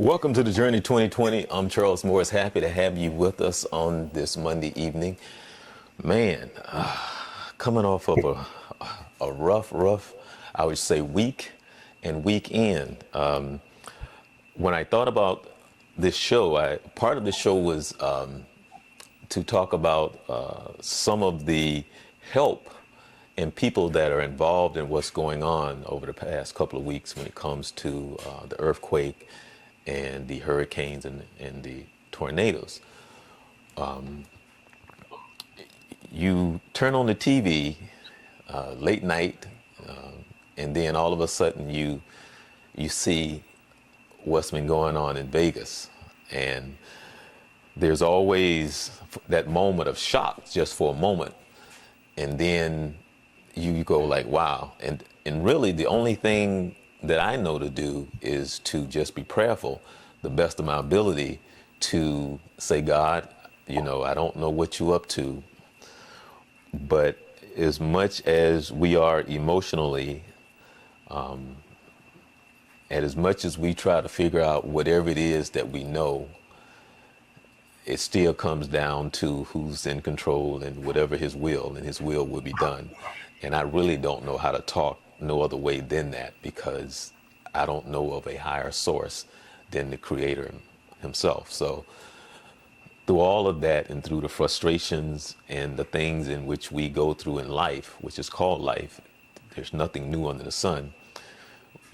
Welcome to the Journey 2020. I'm Charles Morris. Happy to have you with us on this Monday evening. Man, coming off of a rough, I would say, week and weekend. When I thought about this show, part of the show was to talk about some of the help and people that are involved in what's going on over the past couple of weeks when it comes to the earthquake and the hurricanes and the tornadoes. You turn on the TV late night, and then all of a sudden you see what's been going on in Vegas, and there's always that moment of shock just for a moment, and then you go like, wow. And really the only thing that I know to do is to just be prayerful the best of my ability to say, God, I don't know what you're up to, but as much as we are emotionally, and as much as we try to figure out whatever it is that we know, it still comes down to who's in control and whatever his will, and his will be done. And I really don't know how to talk no other way than that, because I don't know of a higher source than the Creator himself. So through all of that, and through the frustrations and the things in which we go through in life, which is called life, there's nothing new under the sun.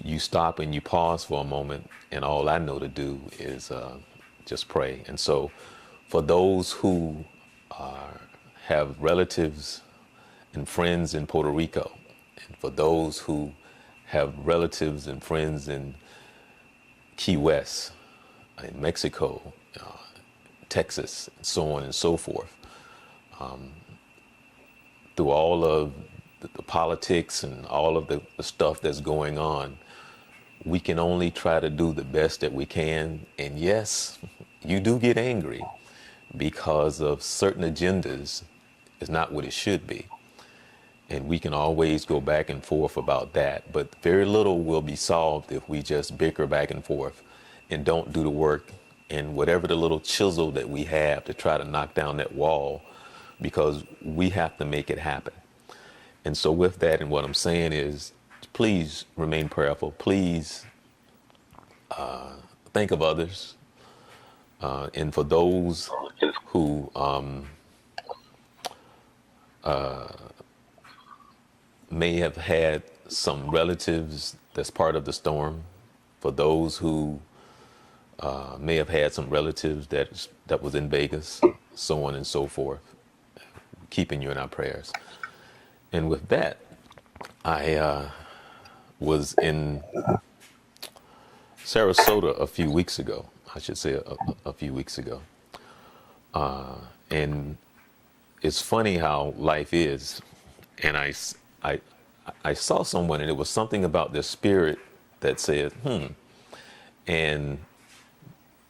You stop and you pause for a moment, and all I know to do is just pray. And so for those who have relatives and friends in Puerto Rico, and for those who have relatives and friends in Key West, in Mexico, Texas, and so on and so forth, through all of the politics and all of the stuff that's going on, we can only try to do the best that we can. And yes, you do get angry because of certain agendas is not what it should be. And we can always go back and forth about that, but very little will be solved if we just bicker back and forth and don't do the work and whatever the little chisel that we have to try to knock down that wall, because we have to make it happen. And so with that, and what I'm saying is, please remain prayerful. Please think of others. And for those who may have had some relatives that's part of the storm, for those who may have had some relatives that was in Vegas, so on and so forth, keeping you in our prayers. And with that, I was in Sarasota a few weeks ago, I should say a few weeks ago. And it's funny how life is. And I saw someone, and it was something about their spirit that said, And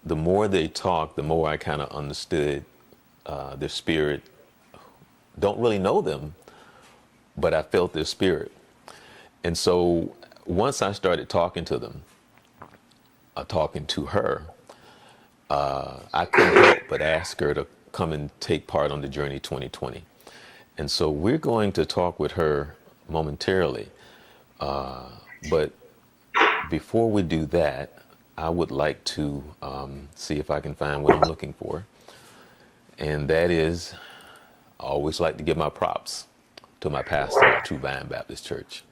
the more they talked, the more I kind of understood their spirit. Don't really know them, but I felt their spirit. And so once I started talking to them, talking to her, I couldn't help but ask her to come and take part on the Journey 2020. And so we're going to talk with her momentarily. But before we do that, I would like to see if I can find what I'm looking for. And that is, I always like to give my props to my pastor at True Vine Baptist Church.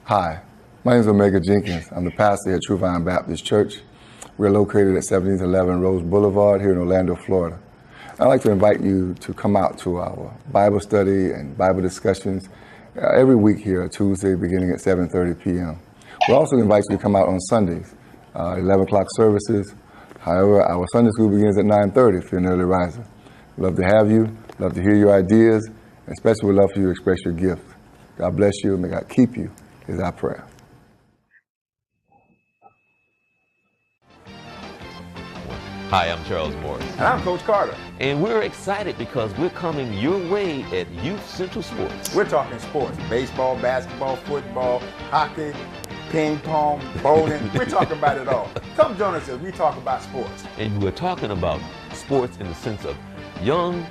Hi, my name is Omega Jenkins. I'm the pastor at True Vine Baptist Church. We're located at 1711 Rose Boulevard here in Orlando, Florida. I'd like to invite you to come out to our Bible study and Bible discussions every week here, Tuesday, beginning at 7:30 p.m. We also invite you to come out on Sundays, 11 o'clock services. However, our Sunday school begins at 9:30 if you're an early riser. We'd love to have you, love to hear your ideas, and especially we'd love for you to express your gift. God bless you, and may God keep you, is our prayer. Hi, I'm Charles Morris. And I'm Coach Carter. And we're excited because we're coming your way at Youth Central Sports. We're talking sports, baseball, basketball, football, hockey, ping pong, bowling. We're talking about it all. Come join us as we talk about sports. And we're talking about sports in the sense of young,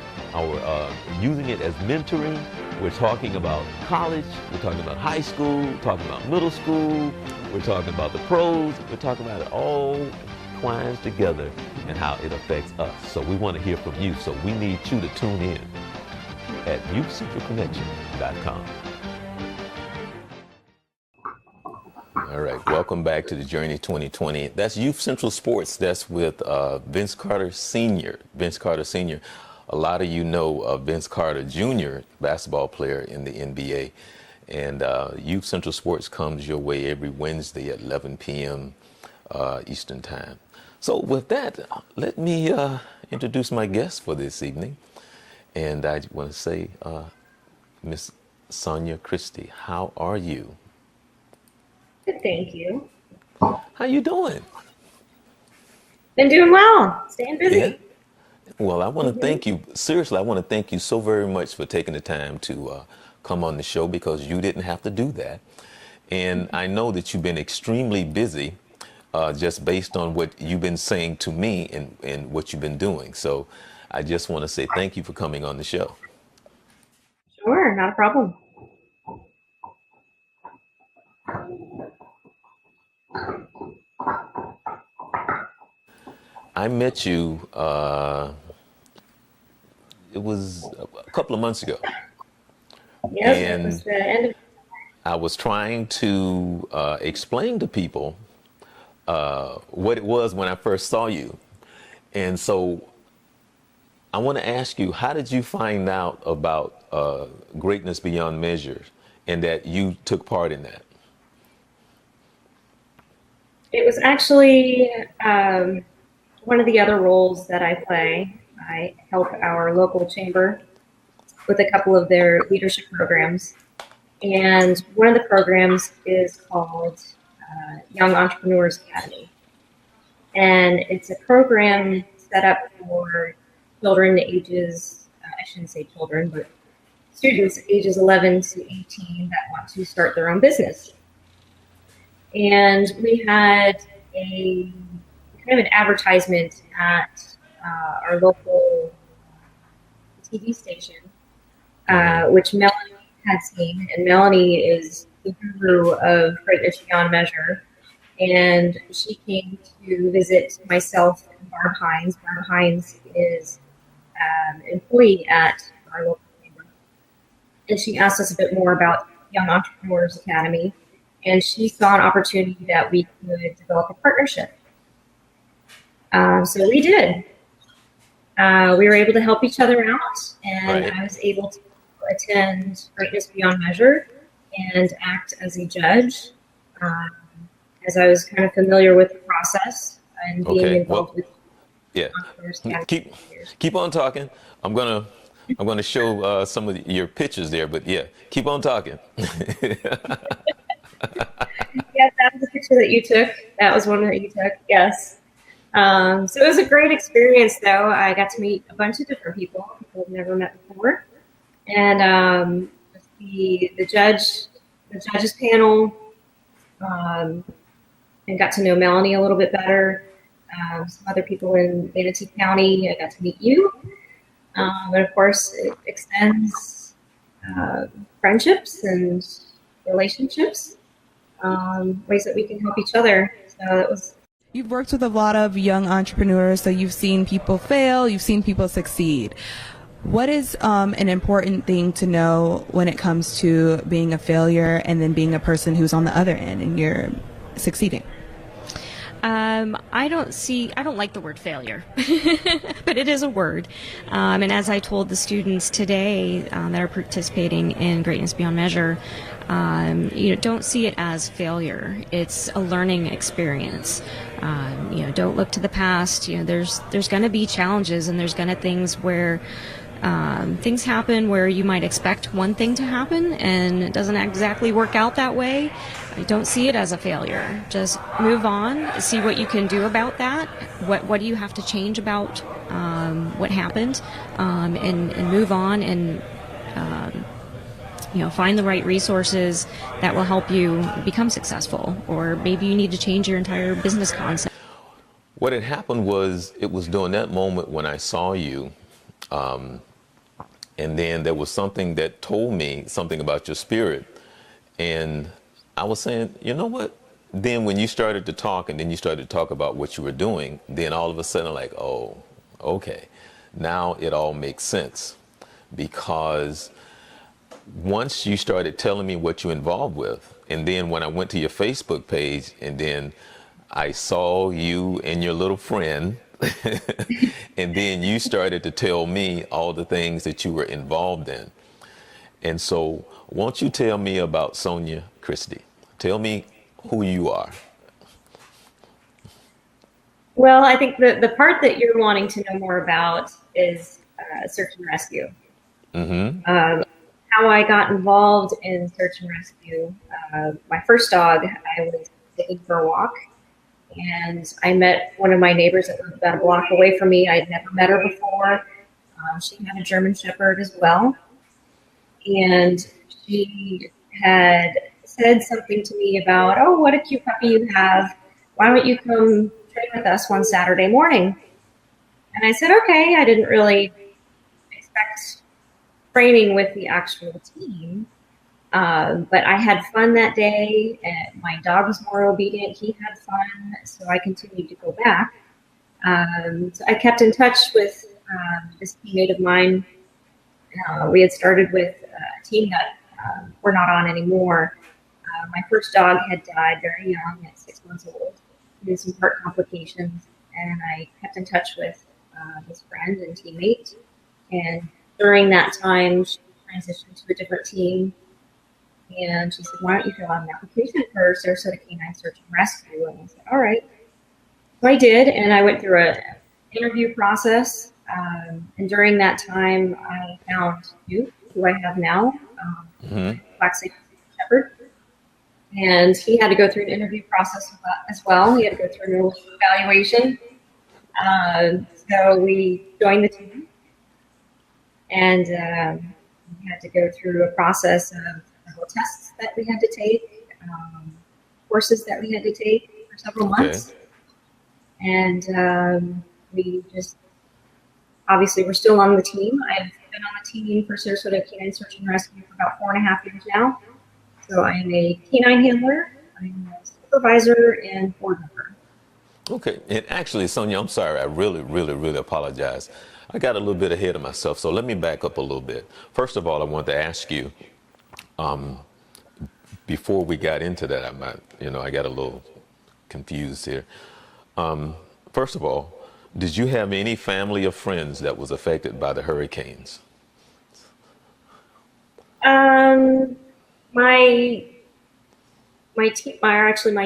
using it as mentoring. We're talking about college, we're talking about high school, we're talking about middle school, we're talking about the pros, we're talking about it all twines together and how it affects us. So we want to hear from you. So we need you to tune in at youthcentralconnection.com. All right, welcome back to the Journey 2020. That's Youth Central Sports. That's with Vince Carter Sr. Vince Carter Sr. A lot of you know Vince Carter Jr., basketball player in the NBA. And Youth Central Sports comes your way every Wednesday at 11 p.m. Eastern Time. So with that, let me introduce my guest for this evening. And I want to say, Miss Sonya Kristie, how are you? Good, thank you. How you doing? Been doing well, staying busy. Yeah. Well, I want to thank you. Seriously, I want to thank you so very much for taking the time to come on the show, because you didn't have to do that. And I know that you've been extremely busy just based on what you've been saying to me and what you've been doing. So I just want to say thank you for coming on the show. Sure, not a problem. I met you, it was a couple of months ago. Yes, And it was the end of. I was trying to explain to people what it was when I first saw you. And so I want to ask you, how did you find out about Greatness Beyond Measure and that you took part in that? It was actually one of the other roles that I play. I help our local chamber with a couple of their leadership programs. And one of the programs is called Young Entrepreneurs Academy. And it's a program set up for children ages, I shouldn't say children, but students ages 11 to 18 that want to start their own business. And we had a kind of an advertisement at our local TV station, which Melanie had seen. And Melanie is the guru of Greatness Beyond Measure. And she came to visit myself and Barb Hines. Barb Hines is an employee at our local chamber. And she asked us a bit more about Young Entrepreneurs Academy. And she saw an opportunity that we could develop a partnership. So we did. We were able to help each other out, and Right. I was able to attend Greatness Beyond Measure and act as a judge, as I was kind of familiar with the process and being Okay, involved with Yeah. Entrepreneurs Academy. Keep on talking. I'm gonna show some of your pictures there, but yeah, keep on talking. Yes, that was a picture that you took. That was one that you took. Yes. So it was a great experience, though. I got to meet a bunch of different people I've never met before, and the judges panel, and got to know Melanie a little bit better. Some other people in Manatee County. I got to meet you, and of course, it extends friendships and relationships, ways that we can help each other. So it was. You've worked with a lot of young entrepreneurs, so you've seen people fail, you've seen people succeed. What is an important thing to know when it comes to being a failure and then being a person who's on the other end and you're succeeding? I don't like the word failure, but it is a word. And as I told the students today that are participating in Greatness Beyond Measure, don't see it as failure. It's a learning experience. Don't look to the past. There's going to be challenges, and there's going to things where things happen where you might expect one thing to happen and it doesn't exactly work out that way. I don't see it as a failure. Just move on, see what you can do about that. What do you have to change about what happened, and move on and find the right resources that will help you become successful, or maybe you need to change your entire business concept. What had happened was, it was during that moment when I saw you, and then there was something that told me something about your spirit. And I was saying, you know what? Then when you started to talk, and then you started to talk about what you were doing, then all of a sudden, like, oh, okay, now it all makes sense. Because once you started telling me what you're involved with, and then when I went to your Facebook page, and then I saw you and your little friend, and then you started to tell me all the things that you were involved in. And so, won't you tell me about Sonya Kristie? Tell me who you are. Well, I think the part that you're wanting to know more about is search and rescue. How I got involved in search and rescue. My first dog, I was taking for a walk, and I met one of my neighbors that lived about a block away from me. I'd never met her before. She had a German Shepherd as well, and she had said something to me about, oh, what a cute puppy you have. Why don't you come train with us one Saturday morning? And I said, okay. I didn't really expect training with the actual team. But I had fun that day, and my dog was more obedient. He had fun, so I continued to go back. So I kept in touch with this teammate of mine. We had started with a team that we're not on anymore. My first dog had died very young, at 6 months old, due to some heart complications, and I kept in touch with his friend and teammate. And during that time, she transitioned to a different team. And she said, why don't you fill out an application for Sarasota Canine Search and Rescue? And I said, all right. So I did, and I went through an interview process. And during that time, I found Duke, who I have now, Black Shepherd. And he had to go through an interview process as well. He had to go through an evaluation. So we joined the team, and we had to go through a process of several tests that we had to take, courses that we had to take for several months. And we just, obviously, we're still on the team. I've been on the team for Sarasota Canine Search and Rescue for about 4.5 years now. So I am a canine handler, I'm a supervisor, and board member. Okay, and actually, Sonya, I'm sorry, I really apologize. I got a little bit ahead of myself, so let me back up a little bit. First of all, I want to ask you, before we got into that, I got a little confused here. First of all, did you have any family or friends that was affected by the hurricanes? My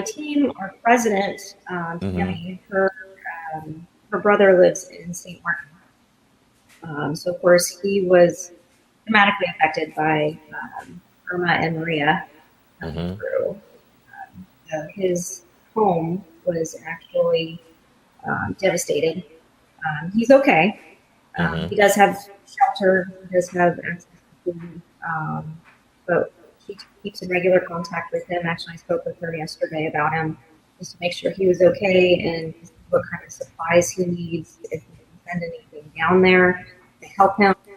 team, our president, Tammy, her brother lives in St. Martin. So of course he was dramatically affected by Irma and Maria through. So his home was actually devastated. He's okay. He does have shelter. He does have access to food. But he keeps in regular contact with him. Actually, I spoke with her yesterday about him, just to make sure he was okay and what kind of supplies he needs, if we can send anything down there to help him. He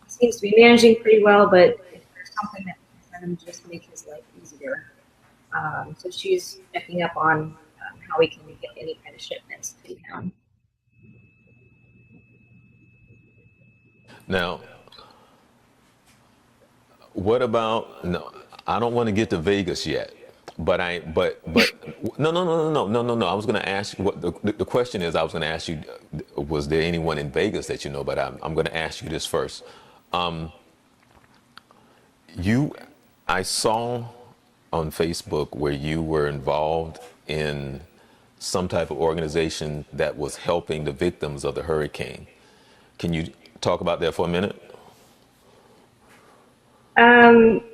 seems to be managing pretty well, but if there's something that we can send him just to make his life easier. So she's checking up on how we can get any kind of shipments to him. Now, what about, no, I don't want to get to Vegas yet, but no. I was going to ask you, what the question is, I was going to ask you, was there anyone in Vegas that you know, but I'm going to ask you this first. I saw on Facebook where you were involved in some type of organization that was helping the victims of the hurricane. Can you talk about that for a minute?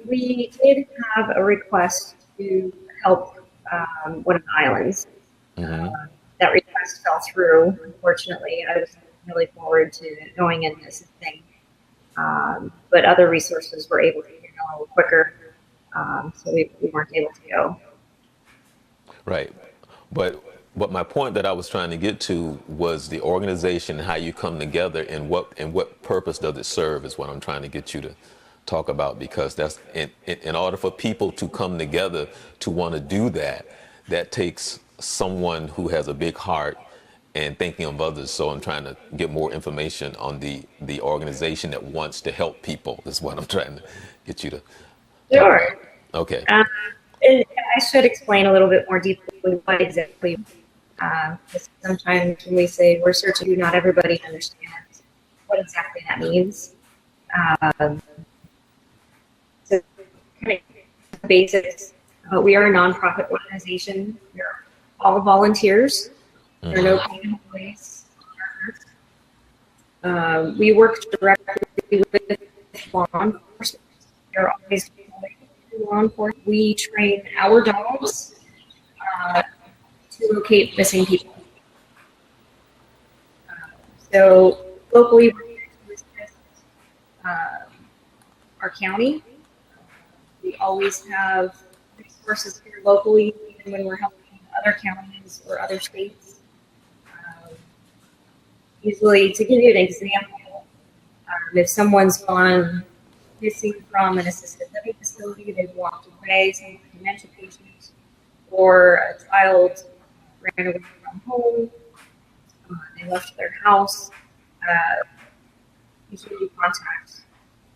We did have a request to help one of the islands. That request fell through, unfortunately. I was really forward to going and assisting. but other resources were able to get in a little quicker, so we weren't able to go. Right. But my point that I was trying to get to was the organization, how you come together, and what purpose does it serve is what I'm trying to get you to talk about, because that's in order for people to come together to want to do that, that takes someone who has a big heart and thinking of others. So I'm trying to get more information on the organization that wants to help people is what I'm trying to get you to talk Sure. about. Okay. And I should explain a little bit more deeply what exactly, because sometimes when we say we're searching, not everybody understands what exactly that means. So kind of basics, we are a nonprofit organization. We're all volunteers. There are no paid employees. We work directly with law enforcement. They're always law enforcement. We train our dogs to locate missing people. So locally, we're our county. We always have resources here locally, even when we're helping other counties or other states. Usually, to give you an example, if someone's gone missing from an assisted living facility, they've walked away, some dementia patients, or a child ran away from home, they left their house, usually we contact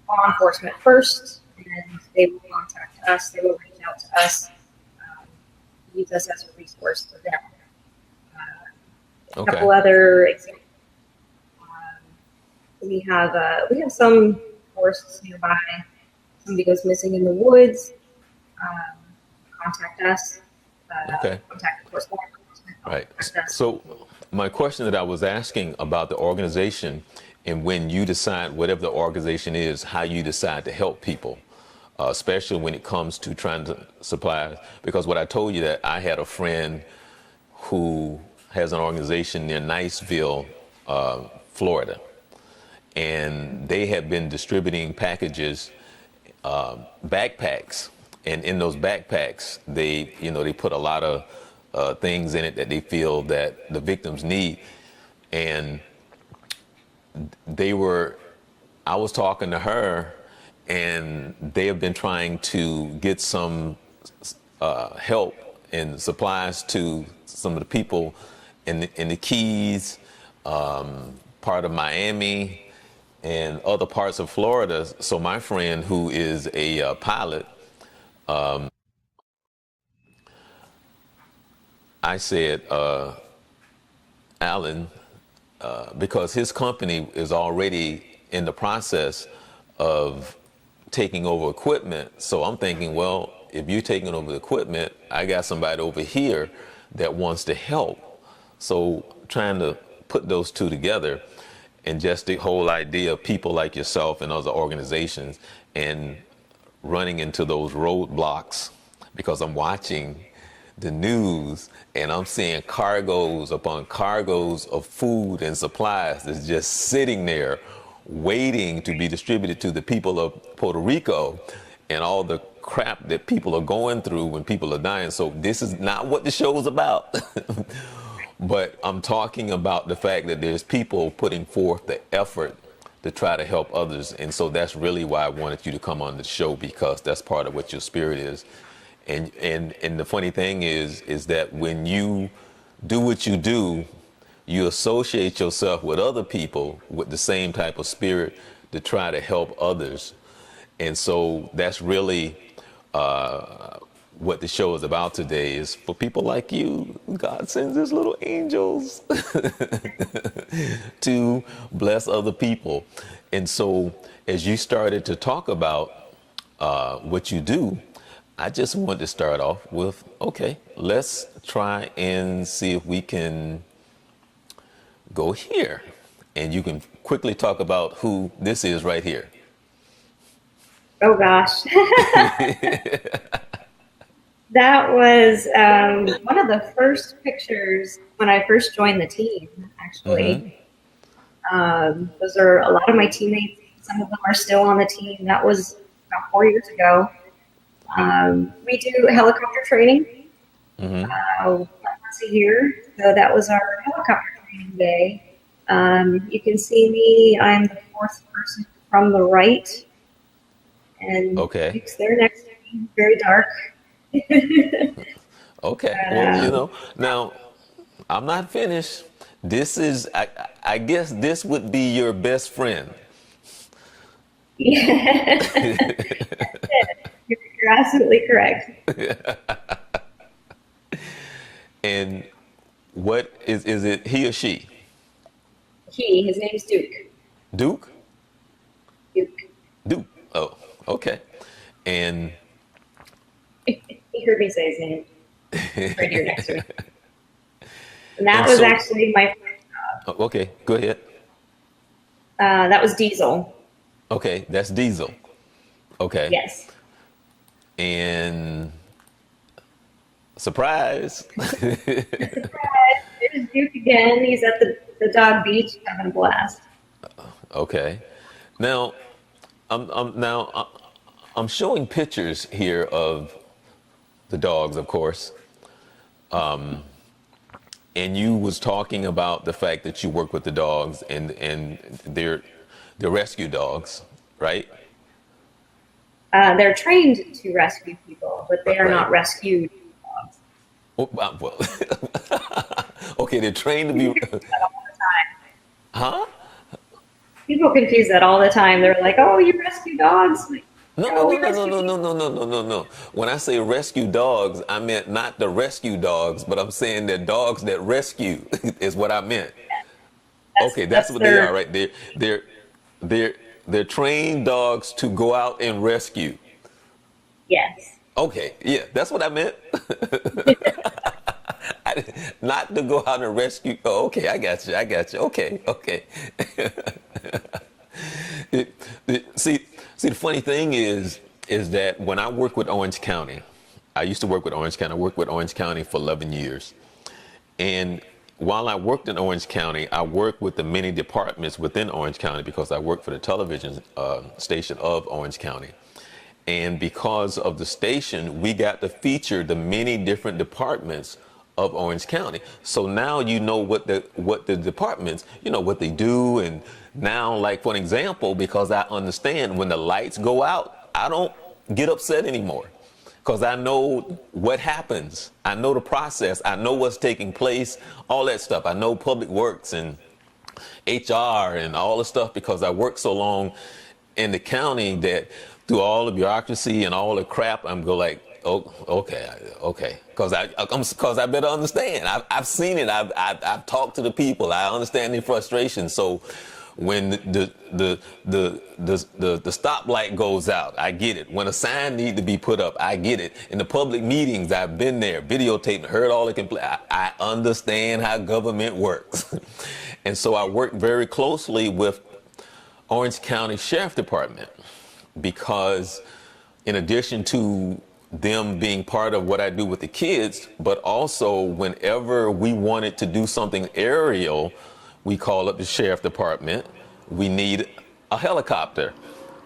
law enforcement first, and they will contact us, they will reach out to us, use us as a resource for them. A couple other examples. We have some forests nearby. Somebody goes missing in the woods, contact us. Contact, of course, law enforcement. Right. So my question that I was asking about the organization, and when you decide, whatever the organization is, how you decide to help people, especially when it comes to trying to supply, because what I told you that I had a friend who has an organization near Niceville, Florida, and they have been distributing packages, backpacks, and in those backpacks, they put a lot of things in it that they feel that the victims need. And I was talking to her, and they have been trying to get some help and supplies to some of the people in the Keys, part of Miami, and other parts of Florida. So my friend, who is a pilot, I said, Alan, because his company is already in the process of taking over equipment. So I'm thinking, well, if you're taking over the equipment, I got somebody over here that wants to help. So trying to put those two together, and just the whole idea of people like yourself and other organizations, and running into those roadblocks, because I'm watching the news and I'm seeing cargoes upon cargoes of food and supplies that's just sitting there waiting to be distributed to the people of Puerto Rico, and all the crap that people are going through when people are dying. So this is not what the show is about. But I'm talking about the fact that there's people putting forth the effort to try to help others. And so that's really why I wanted you to come on the show, because that's part of what your spirit is. And the funny thing is that when you do what you do, you associate yourself with other people with the same type of spirit to try to help others. And so that's really what the show is about today, is for people like you. God sends his little angels to bless other people. And so as you started to talk about what you do, I just wanted to start off with, okay, let's try and see if we can go here. And you can quickly talk about who this is right here. Oh gosh. That was one of the first pictures when I first joined the team, actually. Those are a lot of my teammates Some of them are still on the team. That was about 4 years ago. We do helicopter training once a year. So that was our helicopter training day. You can see me. I'm the fourth person from the right. And Okay. Duke's there next to me, very dark. Okay. Well, now I'm not finished. This is, I guess this would be your best friend. Yeah. You're absolutely correct. And what is it, he or she? His name's Duke. Duke? Duke. Duke. Oh, okay. And He heard me say his name right here next to me. And that And was so- actually my first job. okay, go ahead. That was Diesel. Okay, that's Diesel. Okay. Yes. And surprise. Surprise! There's Duke again. He's at the dog beach having a blast. Okay. Now, I'm showing pictures here of the dogs, of course. And you was talking about the fact that you work with the dogs and they're rescue dogs, right? They're trained to rescue people, but they are Right. not rescued dogs. Oh, well, okay, they're trained to be. Huh? People confuse that all the time. They're like, "Oh, you rescue dogs?" Like, No. we rescue No. When I say rescue dogs, I meant not the rescue dogs, but I'm saying they're dogs that rescue is what I meant. Okay, that's what they are, right? They're trained dogs to go out and rescue. Yes. Okay, yeah, that's what I meant. Not to go out and rescue. Oh, okay, I got you. Okay. See, the funny thing is that when I work with Orange County, I used to work with Orange County. I worked with Orange County for 11 years. And while I worked in Orange County, I worked with the many departments within Orange County because I worked for the television station of Orange County. And because of the station, we got to feature the many different departments of Orange County. So now you know what the departments, what they do. And now, like for an example, because I understand when the lights go out, I don't get upset anymore because I know what happens. I know the process. I know what's taking place, all that stuff. I know public works and HR and all the stuff because I worked so long in the county that through all the bureaucracy and all the crap, I'm go like, oh, okay, because I better understand. I've seen it. I've talked to the people. I understand their frustration. So when the stoplight goes out, I get it. When a sign needs to be put up, I get it. In the public meetings, I've been there, videotaped, heard all the complaints. I understand how government works, and so I work very closely with Orange County Sheriff Department because, in addition to them being part of what I do with the kids, but also whenever we wanted to do something aerial, we call up the sheriff department. We need a helicopter.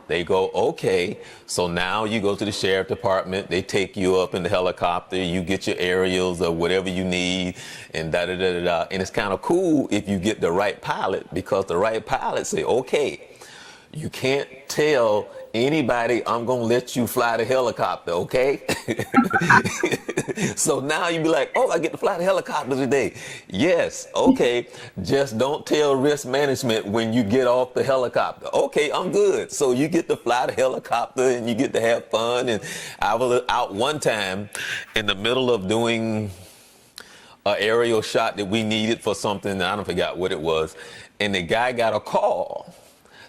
They go, okay. So now you go to the sheriff department. They take you up in the helicopter. You get your aerials or whatever you need and da-da-da-da-da. And it's kind of cool if you get the right pilot because the right pilot say, okay, you can't tell anybody I'm going to let you fly the helicopter, okay? So now you be like, oh, I get to fly the helicopter today. Yes, okay. Just don't tell risk management when you get off the helicopter. Okay, I'm good. So you get to fly the helicopter and you get to have fun. And I was out one time in the middle of doing an aerial shot that we needed for something. I don't forget what it was. And the guy got a call.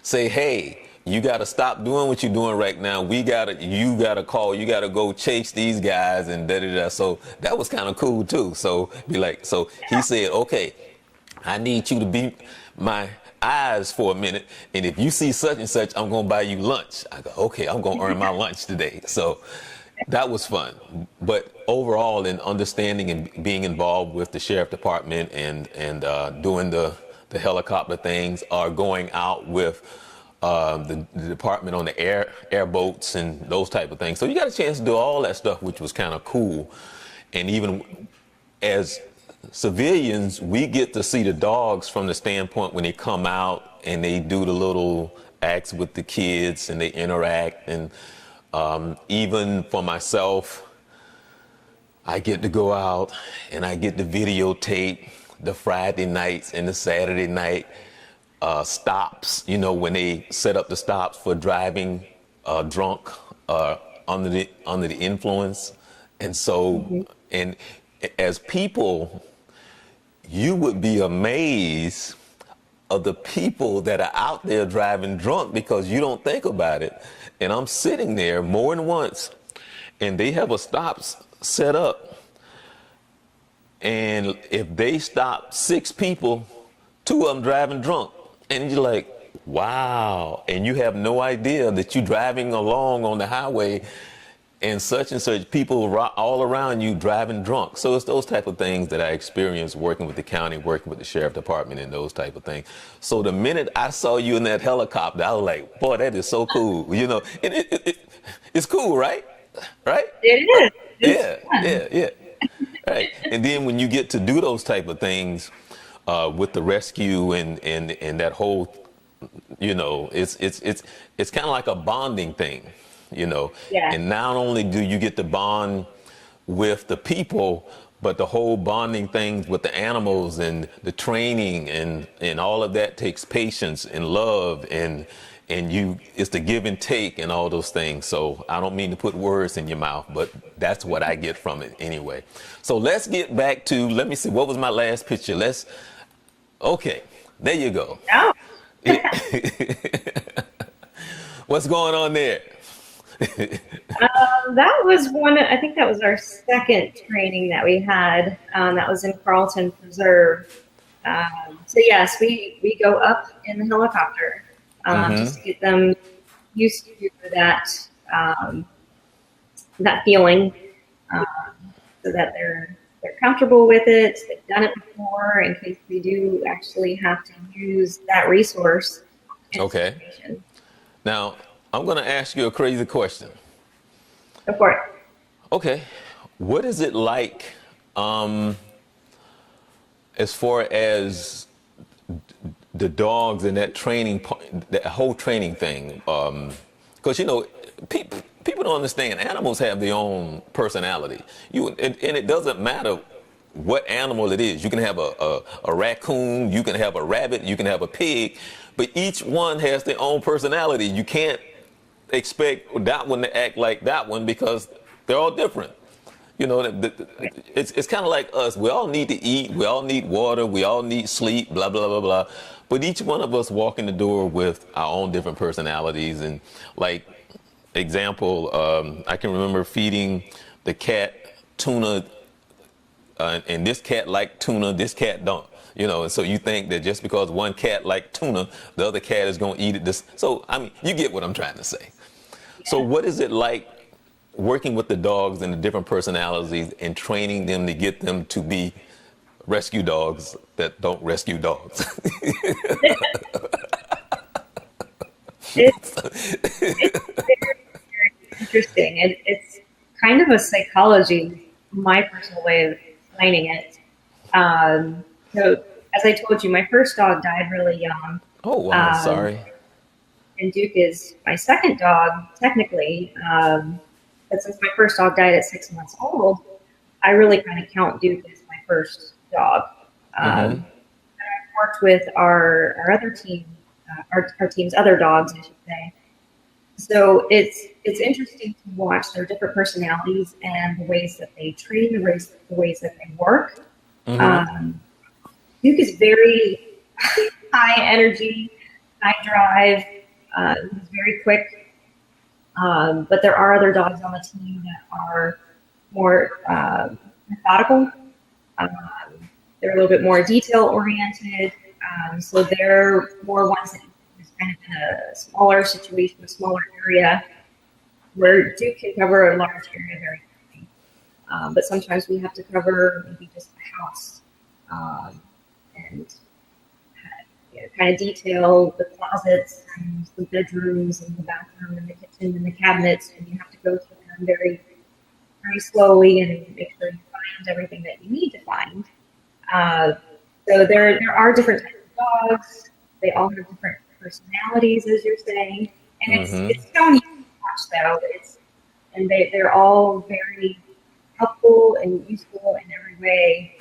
Say, hey, you got to stop doing what you're doing right now. You got to call, you got to go chase these guys and da-da-da. So that was kind of cool too. So he said, okay, I need you to be my eyes for a minute. And if you see such and such, I'm going to buy you lunch. I go, okay, I'm going to earn my lunch today. So that was fun. But overall, in understanding and being involved with the sheriff department and doing the helicopter things, or going out with the department on the airboats and those type of things. So you got a chance to do all that stuff, which was kind of cool. And even as civilians, we get to see the dogs from the standpoint when they come out and they do the little acts with the kids and they interact. And even for myself, I get to go out and I get to videotape the Friday nights and the Saturday night stops, you know, when they set up the stops for driving drunk under the influence. And so, and as people, you would be amazed of the people that are out there driving drunk because you don't think about it. And I'm sitting there more than once and they have a stops set up. And if they stop 6 people, 2 of them driving drunk. And you're like, wow. And you have no idea that you're driving along on the highway and such people all around you driving drunk. So it's those type of things that I experienced working with the county, working with the sheriff department and those type of things. So the minute I saw you in that helicopter, I was like, boy, that is so cool. You know, and it's cool, right? Right? It is. Yeah. Right. And then when you get to do those type of things with the rescue and that whole, you know, it's kind of like a bonding thing, you know. Yeah. And not only do you get to bond with the people, but the whole bonding things with the animals and the training and all of that takes patience and love and it's the give and take and all those things. So I don't mean to put words in your mouth, but that's what I get from it anyway. So let's get back to, let me see, what was my last picture? Okay, there you go. Oh. What's going on there? That was I think that was our second training that we had. That was in Carlton Preserve. So yes, we go up in the helicopter. Just to get them used to that feeling, so that they're comfortable with it. They've done it before in case we do actually have to use that resource. Okay. Now I'm going to ask you a crazy question. Go for it. Okay, what is it like as far as the dogs and that training, that whole training thing? Because, you know, people don't understand animals have their own personality. And it doesn't matter what animal it is. You can have a raccoon, you can have a rabbit, you can have a pig, but each one has their own personality. You can't expect that one to act like that one because they're all different. You know, it's kind of like us. We all need to eat. We all need water. We all need sleep, blah, blah, blah, blah. But each one of us walk in the door with our own different personalities. And like example, I can remember feeding the cat tuna, and this cat liked tuna, this cat don't. You know, and so you think that just because one cat liked tuna, the other cat is going to eat it. So, I mean, you get what I'm trying to say. Yeah. So what is it like working with the dogs and the different personalities and training them to get them to be rescue dogs that don't rescue dogs? It's very interesting. It's kind of a psychology, my personal way of explaining it. So as I told you, my first dog died really young. Oh, wow, sorry. And Duke is my second dog, technically. But since my first dog died at 6 months old, I really kind of count Duke as my first dog. And I've worked with our other team, our team's other dogs, I should say. So it's interesting to watch their different personalities and the ways that they train, the ways that they work. Duke is very high energy, high drive. He's very quick. But there are other dogs on the team that are more methodical. They're a little bit more detail oriented. So they're more ones that is kind of in a smaller situation, a smaller area, where Duke can cover a large area very quickly. But sometimes we have to cover maybe just the house. And kind of detail the closets and the bedrooms and the bathroom and the kitchen and the cabinets, and you have to go through them very, very slowly and make sure you find everything that you need to find. So there are different types of dogs. They all have different personalities, as you're saying, and it's so neat to watch though. They're all very helpful and useful in every way.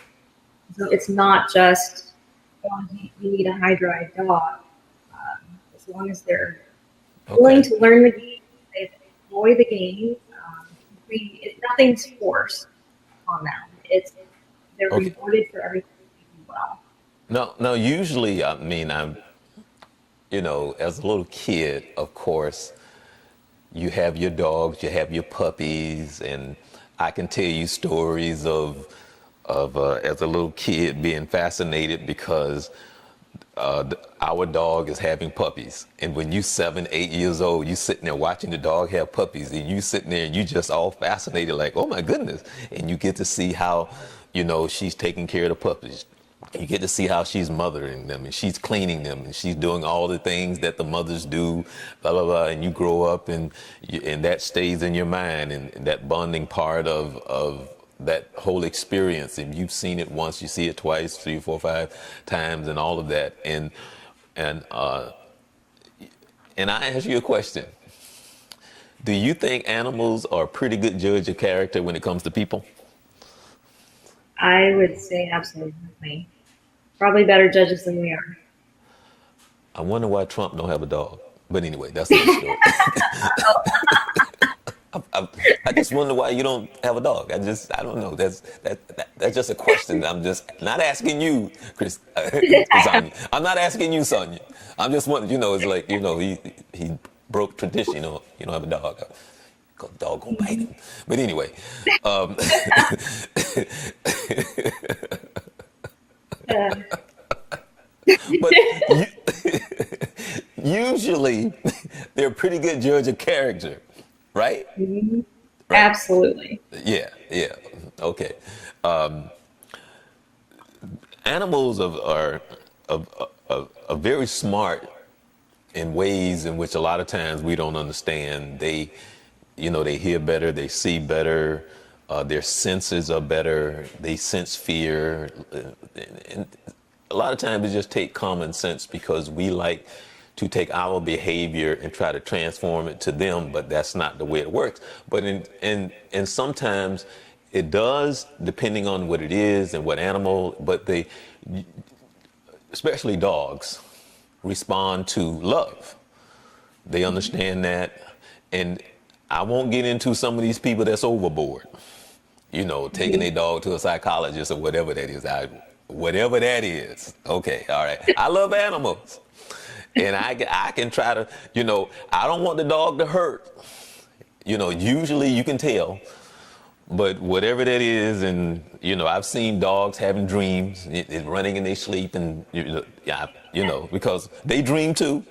So it's not just, oh, you need a high drive dog. As long as they're willing to learn the game, they enjoy the game. Nothing's forced on them. They're rewarded for everything they do well. No, usually, I mean, as a little kid, of course, you have your dogs, you have your puppies, and I can tell you stories of as a little kid being fascinated because our dog is having puppies. And when you 7, 8 years old, you sitting there watching the dog have puppies, and you sitting there and you just all fascinated, like, oh my goodness. And you get to see how, she's taking care of the puppies. You get to see how she's mothering them, and she's cleaning them, and she's doing all the things that the mothers do, blah, blah, blah. And you grow up and that stays in your mind, and that bonding part of that whole experience. And you've seen it once, you see it twice, 3, 4, 5 times, and all of that. And I ask you a question. Do you think animals are a pretty good judge of character when it comes to people? I would say absolutely. Probably better judges than we are. I wonder why Trump don't have a dog. But anyway, that's another story. I just wonder why you don't have a dog. I don't know. That's just a question. I'm just not asking you, Chris. Sonya. I'm not asking you, Sonya. I'm just wondering. It's like he broke tradition. You don't have a dog. The dog gonna bite him. But anyway, but usually they're a pretty good judge of character, right? Mm-hmm. Right? Absolutely. Yeah. Okay. Animals are very smart in ways in which a lot of times we don't understand. They hear better, they see better, their senses are better, they sense fear. And a lot of times it just take common sense because we like to take our behavior and try to transform it to them, but that's not the way it works. But and sometimes it does, depending on what it is and what animal, but especially dogs, respond to love. They understand that. And I won't get into some of these people that's overboard, taking their dog to a psychologist or whatever that is. Whatever that is. Okay. All right. I love animals. And I can try to, I don't want the dog to hurt. Usually you can tell. But whatever that is, and, I've seen dogs having dreams, running in their sleep, and, because they dream too,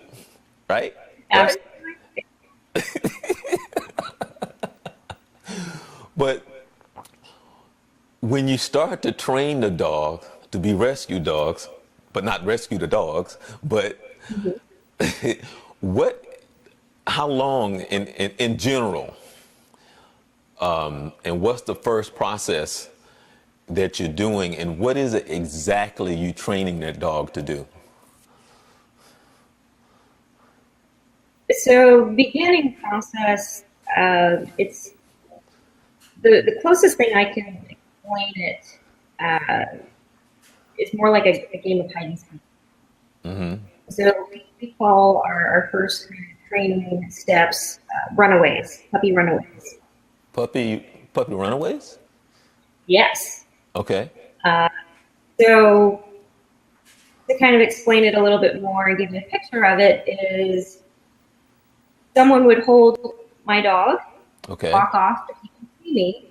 right? Absolutely. But when you start to train the dog to be rescue dogs, but not rescue the dogs, but how long in general, and what's the first process that you're doing, and what is it exactly you training that dog to do? So beginning process, it's the closest thing I can explain it is more like a game of hide and seek. Mm-hmm. So we call our first training steps runaways, puppy runaways. Puppy runaways? Yes. Okay. So to kind of explain it a little bit more and give you a picture of it is someone would hold my dog, Okay. walk off, but he could see me.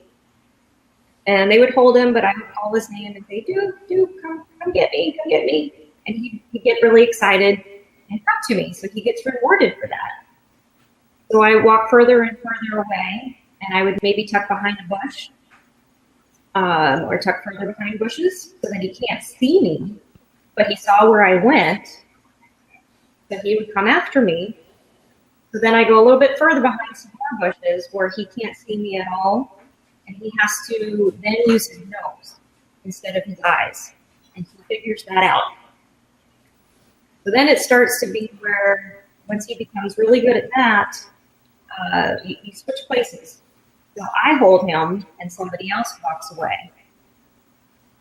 And they would hold him, but I would call his name and say, "Dude, come get me. And he'd get really excited and come to me. So he gets rewarded for that. So I walk further and further away, and I would maybe tuck behind a bush, or tuck further behind bushes so that he can't see me. But he saw where I went, So he would come after me. So then I go a little bit further behind some more bushes where he can't see me at all. And he has to then use his nose instead of his eyes. And he figures that out. So then it starts to be where once he becomes really good at that, you switch places. So I hold him and somebody else walks away.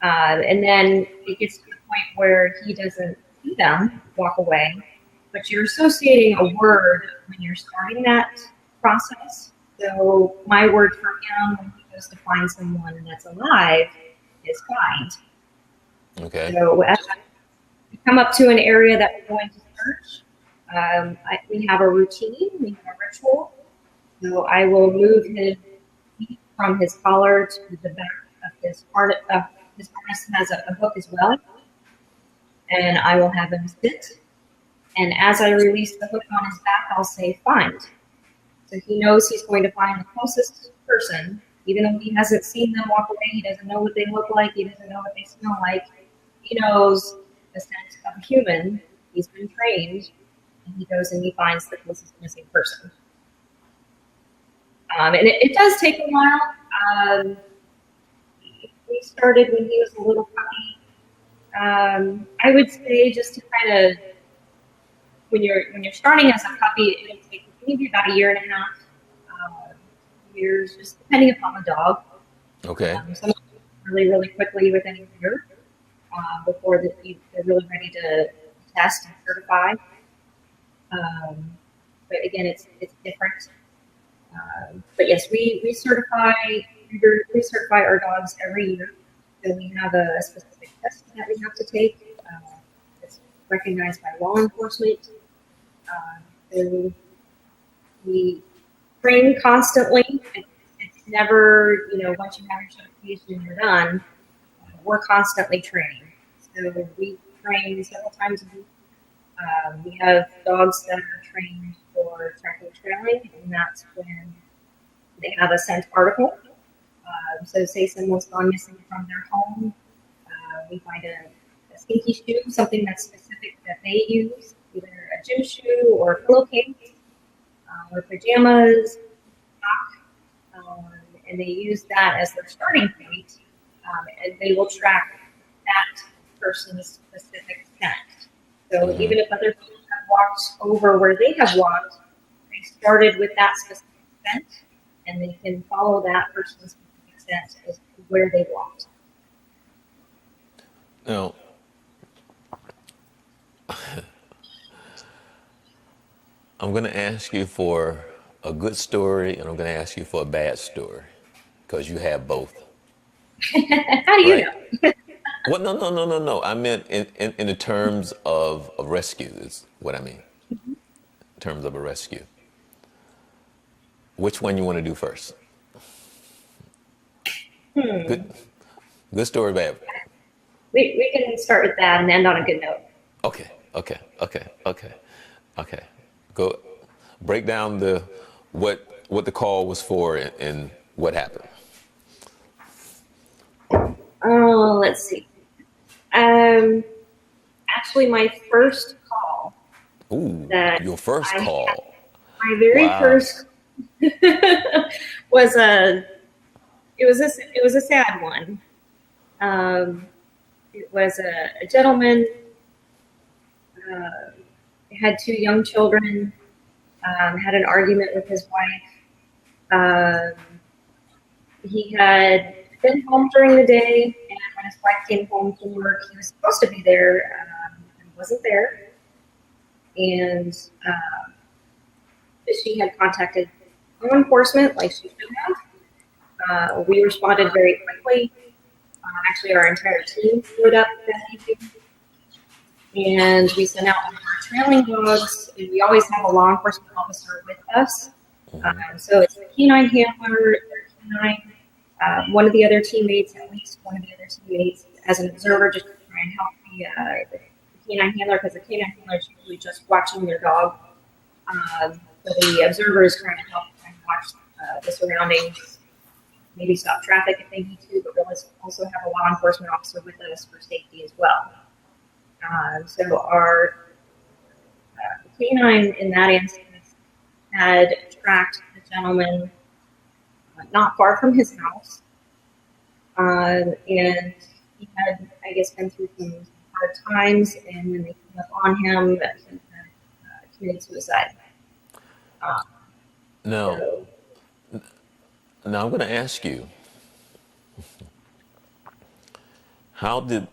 And then it gets to the point where he doesn't see them walk away, but you're associating a word when you're starting that process. So my word for him when he goes to find someone that's alive is find. Okay. So as we come up to an area that we're going to search, we have a routine, we have a ritual. So I will move his feet from his collar to the back of his harness. His harness has a hook as well. And I will have him sit. And as I release the hook on his back, I'll say find. So he knows he's going to find the closest person, even though he hasn't seen them walk away, he doesn't know what they look like, he doesn't know what they smell like. He knows the scent of a human, he's been trained, and he goes and he finds the closest missing person. And it does take a while. We started when he was a little puppy. I would say just to kind of, when you're starting as a puppy, it'll take maybe about a year and a half, years, just depending upon the dog. Okay. Some really, really quickly within a year before they're really ready to test and certify. But again, it's different. But yes, we certify our dogs every year. So we have a specific test that we have to take. It's recognized by law enforcement. So we train constantly. It's never, once you have your certification and you're done, we're constantly training. So we train several times a week. We have dogs that are trained for tracking trailing, and that's when they have a scent article. So say someone's gone missing from their home, we find a stinky shoe, something that's specific that they use, either a gym shoe or a pillowcase, or pajamas, and they use that as their starting point, and they will track that person's specific scent. So even if other people have walked over where they have walked, they started with that specific scent, and they can follow that person's specific scent as to where they walked. Now, I'm going to ask you for a good story, and I'm going to ask you for a bad story, because you have both. How do you know? Well, no. I meant in the terms of a rescue is what I mean. In terms of a rescue. Which one you want to do first? Good story, bad. We can start with that and end on a good note. Okay. Go break down what the call was for and what happened. Oh, let's see. Actually, my first call. Ooh, that your first I call. had, my very first was a sad one. It was a gentleman. Had two young children. Had an argument with his wife. He had been home during the day, and when his wife came home from work, he was supposed to be there, and wasn't there. And she had contacted law enforcement, like she should have. We responded very quickly. Actually, our entire team showed up that evening, and we sent out one of our trailing dogs. And we always have a law enforcement officer with us. So it's the canine handler, canine. One of the other teammates, at least one of the other teammates, as an observer, just to try and help the canine handler, because the canine handler is usually just watching their dog. So the observer is trying to help and watch the surroundings, maybe stop traffic if they need to, but we'll also have a law enforcement officer with us for safety as well. So our canine in that instance had tracked the gentleman not far from his house, and he had, I guess, been through some hard times, and when they came up on him, he had committed suicide. Now, So, now I'm going to ask you, how did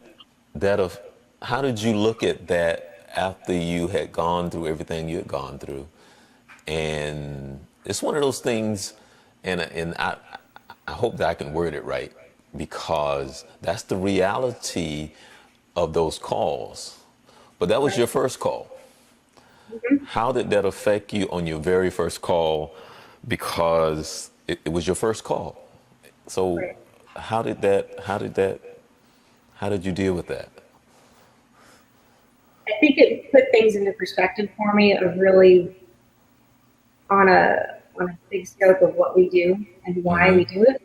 how did you look at that after you had gone through everything you had gone through? And it's one of those things, and I hope that I can word it right, because that's the reality of those calls. But that was your first call. How did that affect you on your very first call? Because it was your first call. So right. how did you deal with that? I think it put things into perspective for me of really on a big scope of what we do and why we do it.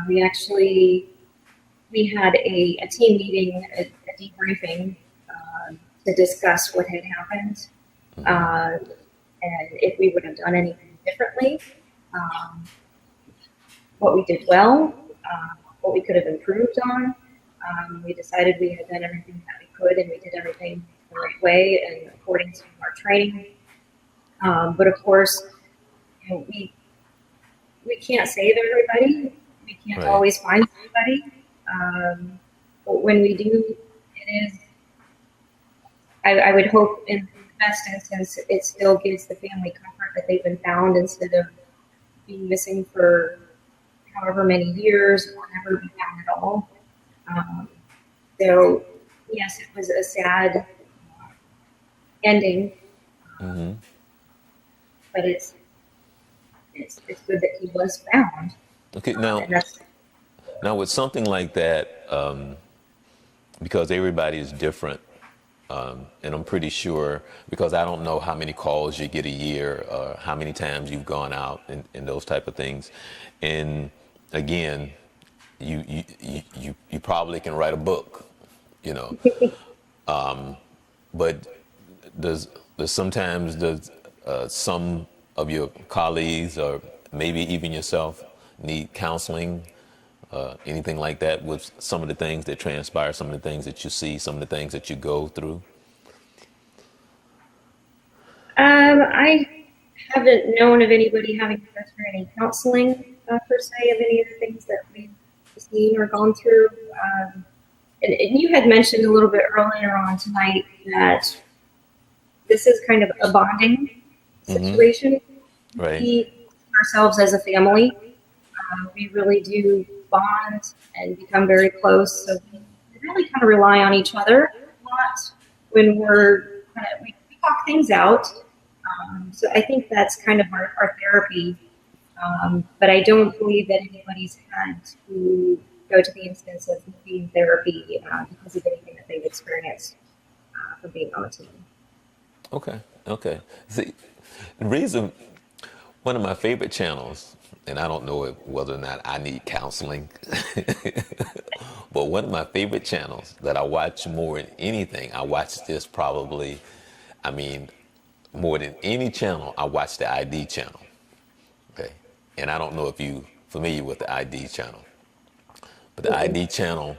We had a team meeting, a debriefing to discuss what had happened and if we would have done anything differently, what we did well, what we could have improved on. We decided we had done everything that we could, and we did everything the right way and according to our training. But of course, we can't save everybody. We can't always find somebody. But when we do, it is. I would hope in the best instance, it still gives the family comfort that they've been found instead of being missing for however many years or never be found at all. So yes, it was a sad ending, but it's good that he was found. Okay, now with something like that, because everybody is different, and I'm pretty sure, because I don't know how many calls you get a year, or how many times you've gone out and those type of things. And again, you probably can write a book, but does sometimes some of your colleagues or maybe even yourself need counseling, anything like that, with some of the things that transpire, some of the things that you see, some of the things that you go through? I haven't known of anybody having to go through any counseling per se of any of the things that we've seen or gone through. And you had mentioned a little bit earlier on tonight that this is kind of a bonding situation. Right. We see ourselves as a family. We really do bond and become very close. So we really kind of rely on each other a lot when we talk things out. So I think that's kind of our therapy. But I don't believe that anybody's had to go to the instance of needing therapy because of anything that they've experienced from being on the team. Okay. See, the reason, one of my favorite channels, and I don't know whether or not I need counseling, but one of my favorite channels that I watch more than anything, I watch this probably, more than any channel, I watch the ID channel. Okay. And I don't know if you're familiar with the ID channel, but the ID channel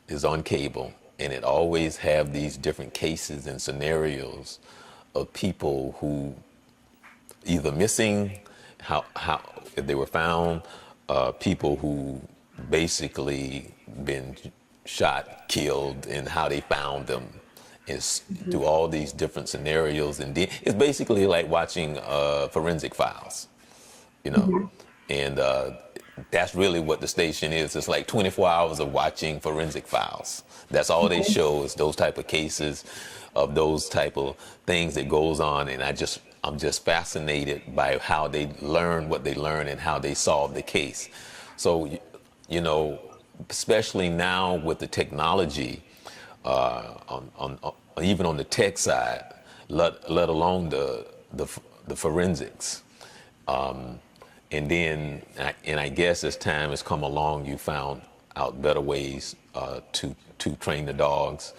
is on cable, and it always have these different cases and scenarios of people who either missing, how if they were found, people who basically been shot, killed, and how they found them. Is through all these different scenarios, and it's basically like watching forensic files, and that's really what the station is. It's like 24 hours of watching forensic files. That's all they show, is those type of cases of those type of things that goes on, and I'm just fascinated by how they learn what they learn and how they solve the case. So, especially now with the technology, even on the tech side, let alone the forensics, and then I guess as time has come along, you found out better ways to train the dogs,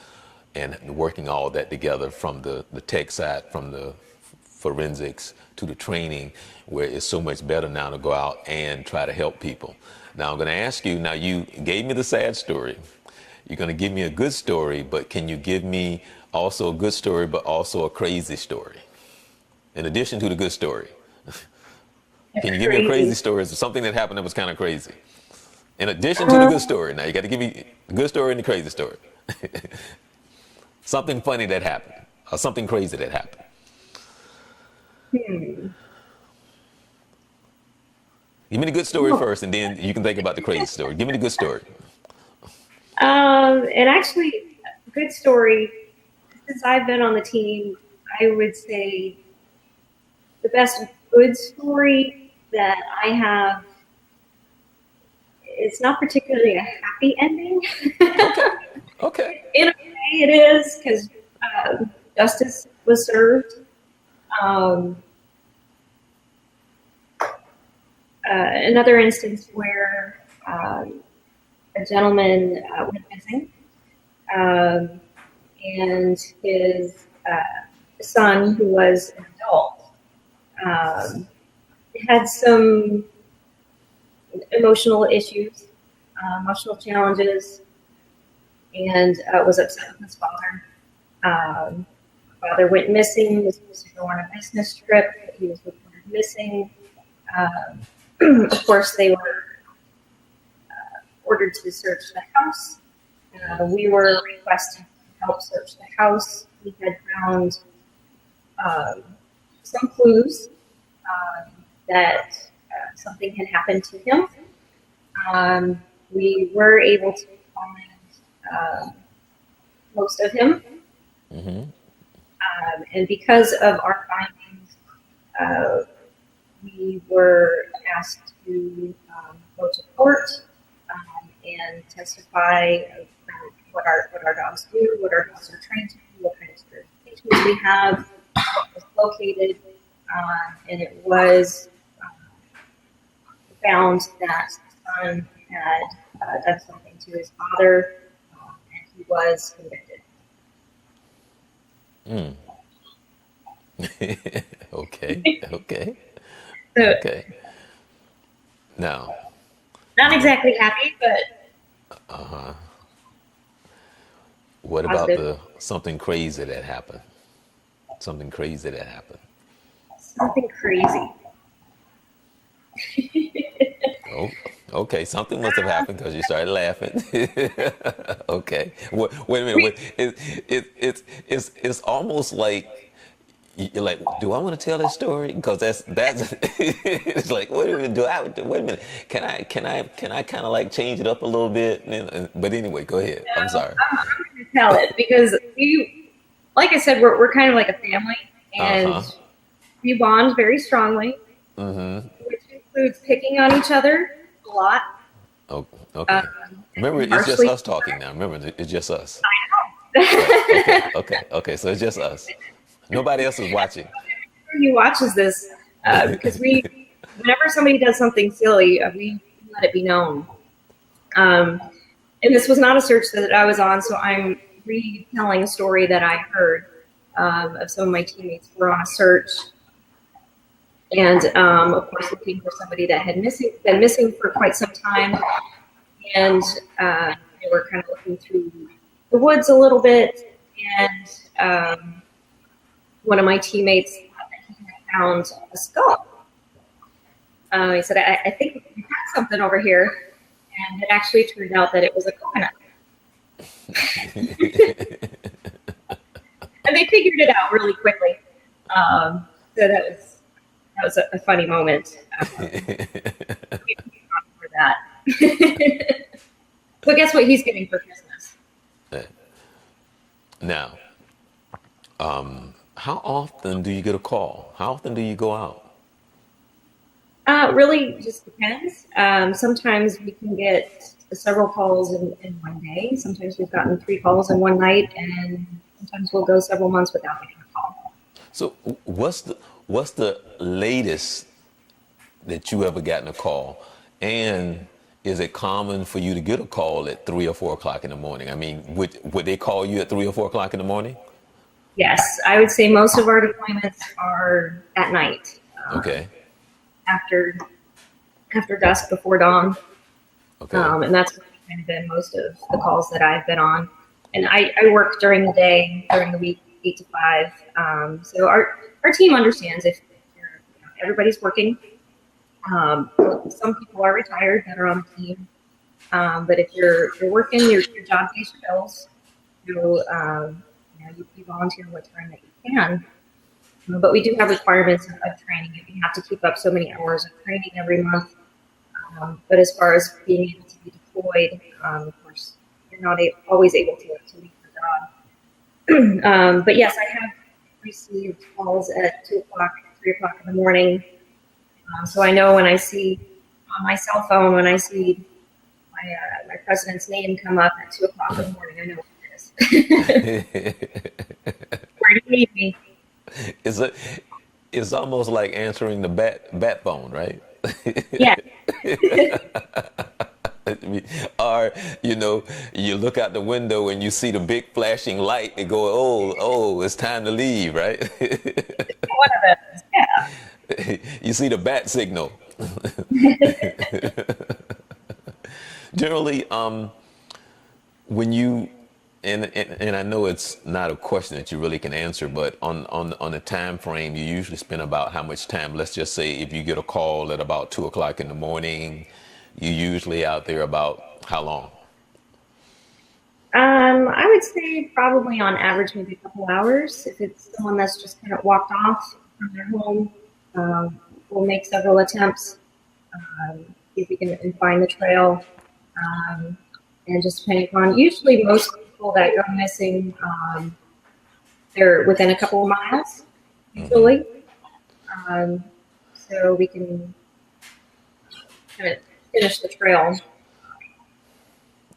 and working all that together from the tech side, from the forensics to the training, where it's so much better now to go out and try to help people. Now I'm going to ask you, now you gave me the sad story. You're going to give me a good story, but can you give me also a good story, but also a crazy story? In addition to the good story. Can you give me a crazy story? Is something that happened that was kind of crazy? In addition to the good story. Now you got to give me the good story and the crazy story. Something funny that happened, or something crazy that happened. Give me the good story first, and then you can think about the crazy story. Give me the good story. And actually, good story. Since I've been on the team, I would say the best good story that I have. It's not particularly a happy ending. Okay. In a way, it is, because justice was served. Another instance where a gentleman went missing, and his son, who was an adult, had some emotional issues, emotional challenges, and was upset with his father. Father went missing, was supposed to go on a business trip, but he was reported missing. Of course, they were ordered to search the house. We were requested to help search the house. We had found some clues that something had happened to him. We were able to find most of him. Mm-hmm. And because of our findings, we were asked to go to court and testify of what our dogs do, what our dogs are trained to do, what kind of certifications we have, what was located, and it was found that the son had done something to his father, and he was convicted. Okay. So, Okay. Now, not exactly happy, but what about positive. something crazy that happened? Something crazy that happened. Something crazy. Oh, okay. Something must have happened because you started laughing. Okay. Wait a minute. It's almost like you're like, do I want to tell this story? Because that's it's like, wait a minute. Can I kind of like change it up a little bit? But anyway, go ahead. I'm sorry. I'm going to tell it because we, like I said, we're kind of like a family, and we bond very strongly, which includes picking on each other a lot. Oh, okay. Remember, it's just us talking now. Remember, it's just us. I know. Okay. So it's just us. Nobody else is watching. He watches this because whenever somebody does something silly, we let it be known. And this was not a search that I was on, so I'm retelling a story that I heard of some of my teammates who were on a search, and of course looking for somebody that had been missing for quite some time, and they were kind of looking through the woods a little bit, and one of my teammates thought that he had found a skull. He said, I think we had something over here. And it actually turned out that it was a coconut. And they figured it out really quickly. So that was a funny moment. For that. So guess what he's getting for Christmas? Now, how often do you get a call? How often do you go out? Really just depends. Sometimes we can get several calls in one day. Sometimes we've gotten 3 calls in one night, and sometimes we'll go several months without getting a call. So what's the latest that you ever gotten a call? And is it common for you to get a call at 3 or 4 o'clock in the morning? I mean, would they call you at 3 or 4 o'clock in the morning? Yes, I would say most of our deployments are at night, Okay. after dusk, before dawn. Okay. And that's kind of been most of the calls that I've been on. And I work during the day, during the week, 8 to 5. So our team understands if everybody's working. Some people are retired that are on the team. But if you're working, your job pays your bills. You volunteer what time that you can. But we do have requirements of training. You have to keep up so many hours of training every month. But as far as being able to be deployed, of course, you're not always able to leave your job. But yes, I have received calls at 2 o'clock, 3 o'clock in the morning. So I know when I see on my cell phone, when I see my president's name come up at 2 o'clock in the morning, I know what it is. Where do you need me? It's almost like answering the bat phone, right? Yeah. Or, you look out the window and you see the big flashing light and go, oh, it's time to leave, right? One of those, yeah. You see the bat signal. Generally, when you, and I know it's not a question that you really can answer, but on the time frame, you usually spend about how much time? Let's just say if you get a call at about 2 o'clock in the morning, you usually out there about how long? I would say probably on average maybe a couple hours. If it's someone that's just kind of walked off from their home, we'll make several attempts, see if we can find the trail, and just depending upon, usually most people that go missing, they're within a couple of miles, usually. So we can kind of finish the trail.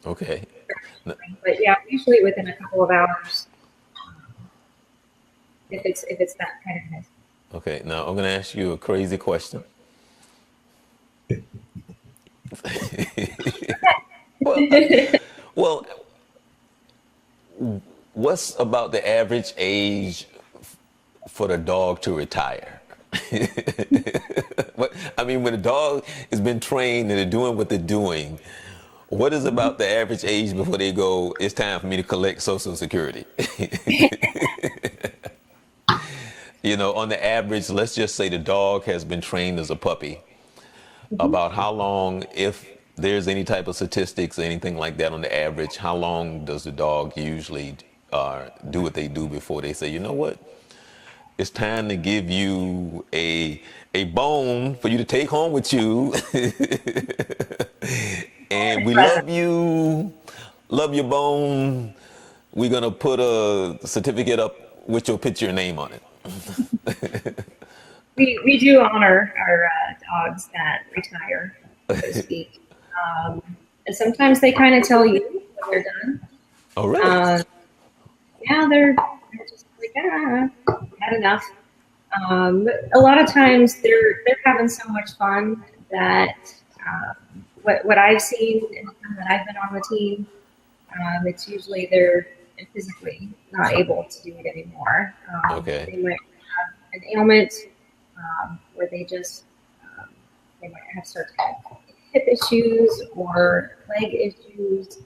Okay. But yeah, usually within a couple of hours, if it's that kind of mess. Okay, now I'm going to ask you a crazy question. Well, what's about the average age for the dog to retire? I mean, when a dog has been trained and they're doing what they're doing, what is about the average age before they go, it's time for me to collect Social Security? On the average, let's just say the dog has been trained as a puppy. About how long, if there's any type of statistics or anything like that on the average, how long does the dog usually do what they do before they say, you know what? It's time to give you a bone for you to take home with you. And we love your bone. We're going to put a certificate up with your picture and name on it. We do honor our dogs that retire, so to speak. And sometimes they kind of tell you when they're done. Oh, really? Yeah, they're just like, had enough. But a lot of times they're having so much fun that what I've seen in the time that I've been on the team, it's usually they're physically not able to do it anymore. Okay. They might have an ailment where they just they might have certain hip issues or leg issues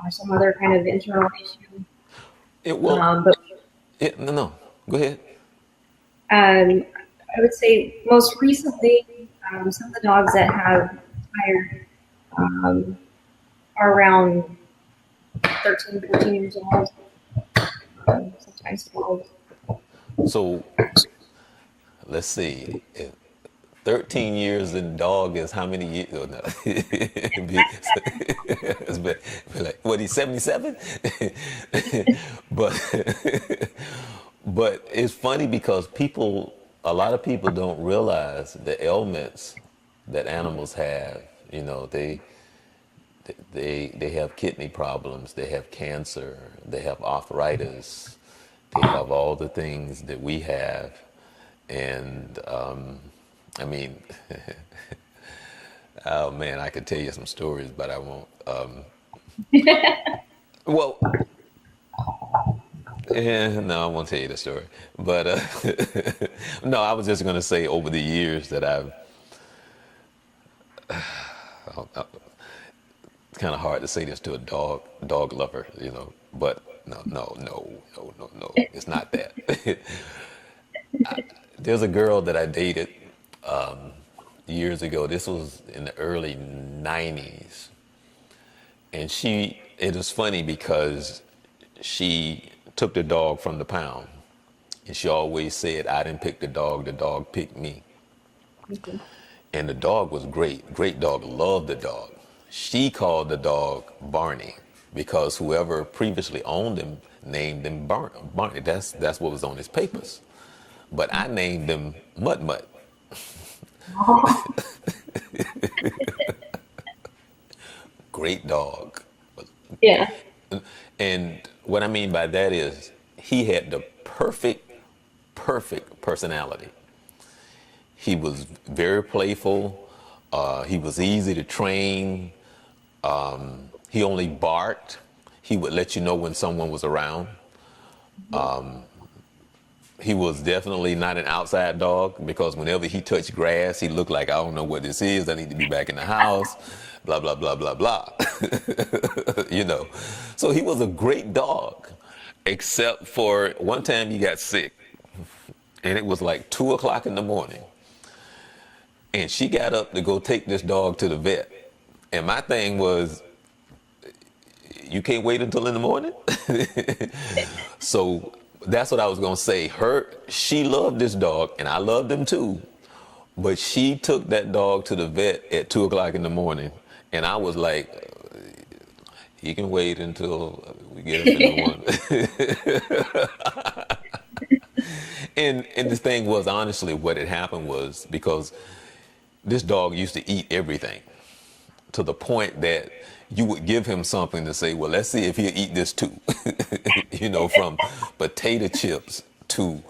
or some other kind of internal issue. No, go ahead. I would say most recently, some of the dogs that have retired are around 13, 14 years old, sometimes 12. So let's see. 13 years in dog is how many years? Oh, no. Like, what, he's 77? But it's funny because a lot of people don't realize the ailments that animals have. They have kidney problems, they have cancer, they have arthritis, they have all the things that we have. And I mean, Oh man, I could tell you some stories, but I won't. Well, no, I won't tell you the story. But no, I was just going to say over the years that it's kind of hard to say this to a dog lover, but no, it's not that. There's a girl that I dated years ago. This was in the early 90s. And it was funny because she took the dog from the pound. And she always said, I didn't pick the dog picked me. Mhm. And the dog was great dog, loved the dog. She called the dog Barney because whoever previously owned him named him Barney. That's what was on his papers. But I named him Mutt Mutt. Great dog. Yeah. And what I mean by that is he had the perfect personality. He was very playful. He was easy to train. He only barked. He would let you know when someone was around. He was definitely not an outside dog because whenever he touched grass, he looked like, I don't know what this is. I need to be back in the house. Blah, blah, blah, blah, blah. So he was a great dog, except for one time he got sick. And it was like 2:00 in the morning. And she got up to go take this dog to the vet. And my thing was, you can't wait until in the morning? So that's what I was going to say. She loved this dog, and I loved him too. But she took that dog to the vet at 2:00 in the morning. And I was like, he can wait until we get up in the morning. And the thing was, honestly, what had happened was because this dog used to eat everything to the point that you would give him something to say, well, let's see if he'll eat this too. From potato chips to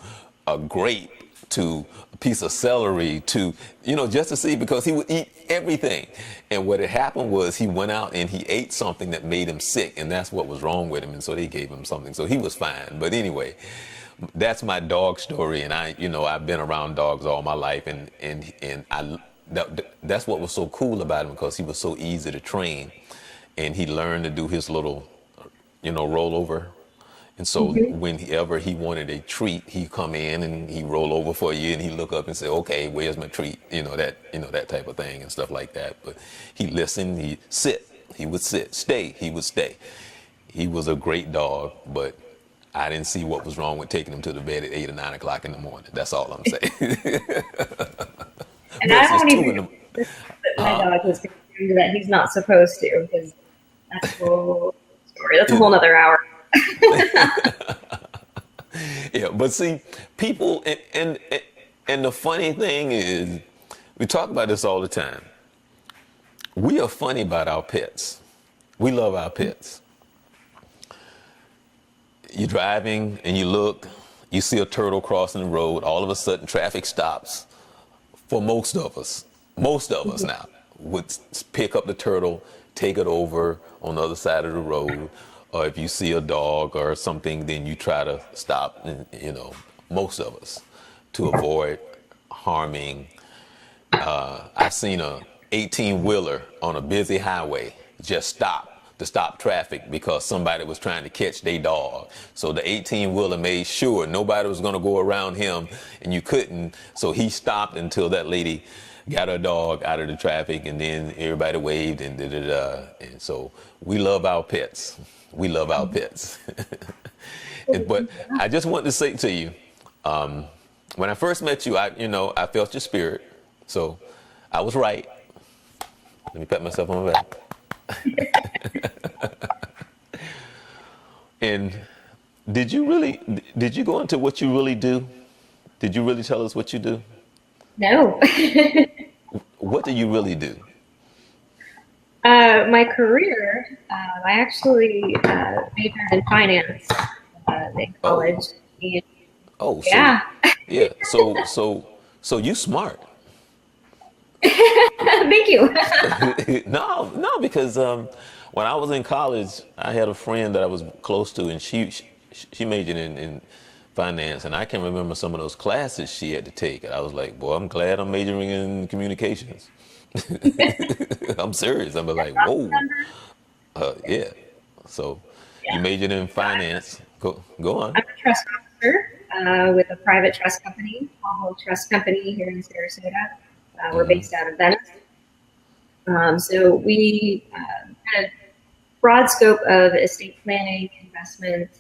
a grape to a piece of celery to, just to see, because he would eat everything. And what had happened was he went out and he ate something that made him sick, and that's what was wrong with him. And so they gave him something. So he was fine. But anyway, that's my dog story. And I've been around dogs all my life, and that's what was so cool about him, because he was so easy to train, and he learned to do his little, rollover. And so whenever he wanted a treat, he'd come in and he'd roll over for you, and he'd look up and say, okay, where's my treat? That type of thing and stuff like that. But he listened, he'd sit, he would sit, stay, he would stay. He was a great dog, but I didn't see what was wrong with taking him to the bed at 8 or 9 o'clock in the morning. That's all I'm saying. And I don't even that my dog was confused that he's not supposed to, because that's a whole story. That's a whole nother hour. Yeah, but see, people, and the funny thing is, we talk about this all the time. We are funny about our pets. We love our pets. You're driving and you look, you see a turtle crossing the road, all of a sudden traffic stops. For most of us now, would pick up the turtle, take it over on the other side of the road. Or if you see a dog or something, then you try to stop, and, most of us, to avoid harming. I've seen a 18-wheeler on a busy highway just stop to stop traffic because somebody was trying to catch their dog. So the 18-wheeler made sure nobody was going to go around him, and you couldn't. So he stopped until that lady got her dog out of the traffic, and then everybody waved and da-da-da. And so we love our pets. We love our pets. But I just want to say to you, when I first met you, I felt your spirit. So I was right. Let me pat myself on the back. And did you go into what you really do? Did you really tell us what you do? No. What do you really do? My career, I actually majored in finance in college. And Oh, so yeah. yeah. So you smart. Thank you. No, because when I was in college, I had a friend that I was close to, and she majored in finance, and I can remember some of those classes she had to take, and I was like, boy, I'm glad I'm majoring in communications. I'm serious. I'm like, whoa, yeah. So you Yeah. majored in finance. Go on. I'm a trust officer with a private trust company, Hall Trust Company here in Sarasota. We're based out of Venice. So we had a broad scope of estate planning, investment.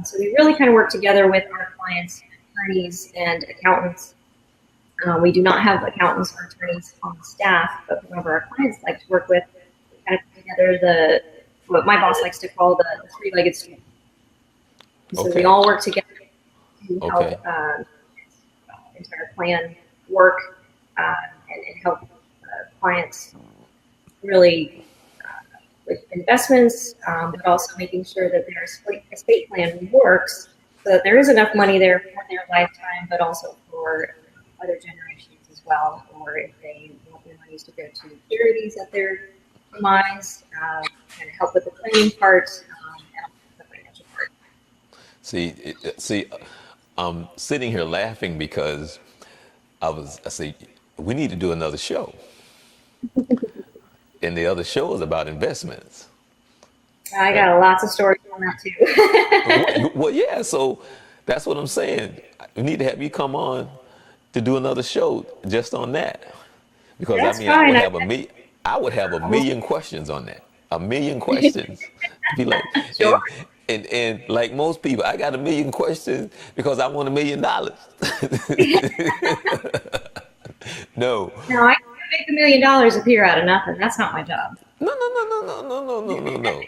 So we really kind of work together with our clients, attorneys, and accountants. We do not have accountants or attorneys on staff, but whoever our clients like to work with, we kind of put together what my boss likes to call the three-legged stool. So we Okay. all work together to help Okay. entire plan work and help clients really with investments, but also making sure that their estate plan works so that there is enough money there for their lifetime, but also for other generations as well, or if they want their monies to go to charities at their demise, kind of help with the planning part and also the financial part. See, I'm sitting here laughing because I say, we need to do another show. And the other show is about investments. I got lots of stories on that too. Well, yeah, so that's what I'm saying. We need to have you come on to do another show just on that. Because That's I fine. would have a million questions on that. A million questions. Be like, Sure. and like most people, I got a million questions because I want $1 million. No. No, I can't make $1 million appear out of nothing. That's not my job. No.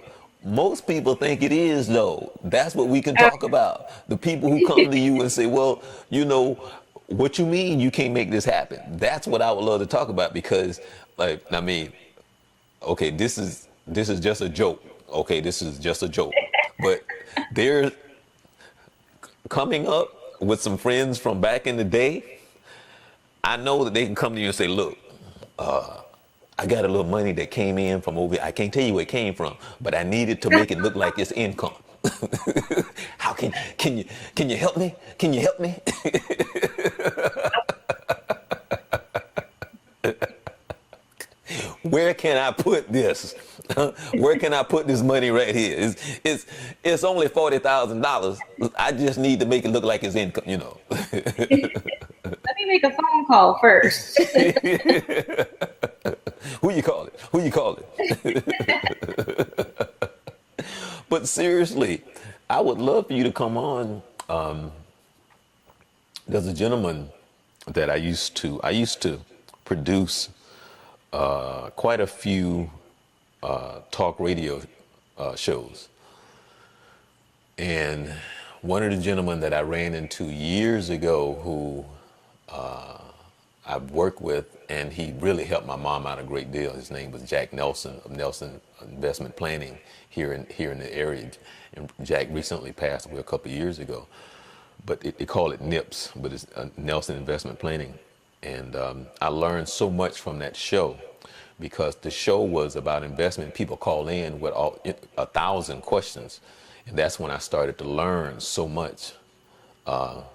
Most people think it is, though. That's what we can talk about. The people who come to you and say, well, what you mean you can't make this happen? That's what I would love to talk about because, okay, this is just a joke. Okay, this is just a joke. But they're coming up with some friends from back in the day. I know that they can come to you and say, look, I got a little money that came in from over here. I can't tell you where it came from, but I needed to make it look like it's income. How can you help me? Can you help me? Where can I put this? Where can I put this money right here? It's only $40,000. I just need to make it look like it's income, Let me make a phone call first. Who you call it? But seriously, I would love for you to come on. There's a gentleman that I used to produce quite a few talk radio shows. And one of the gentlemen that I ran into years ago who I've worked with, and he really helped my mom out a great deal. His name was Jack Nelson of Nelson Investment Planning here in the area. And Jack recently passed away a couple of years ago. But they call it NIPS, but it's Nelson Investment Planning. And I learned so much from that show because the show was about investment. People called in with 1,000 questions. And that's when I started to learn so much about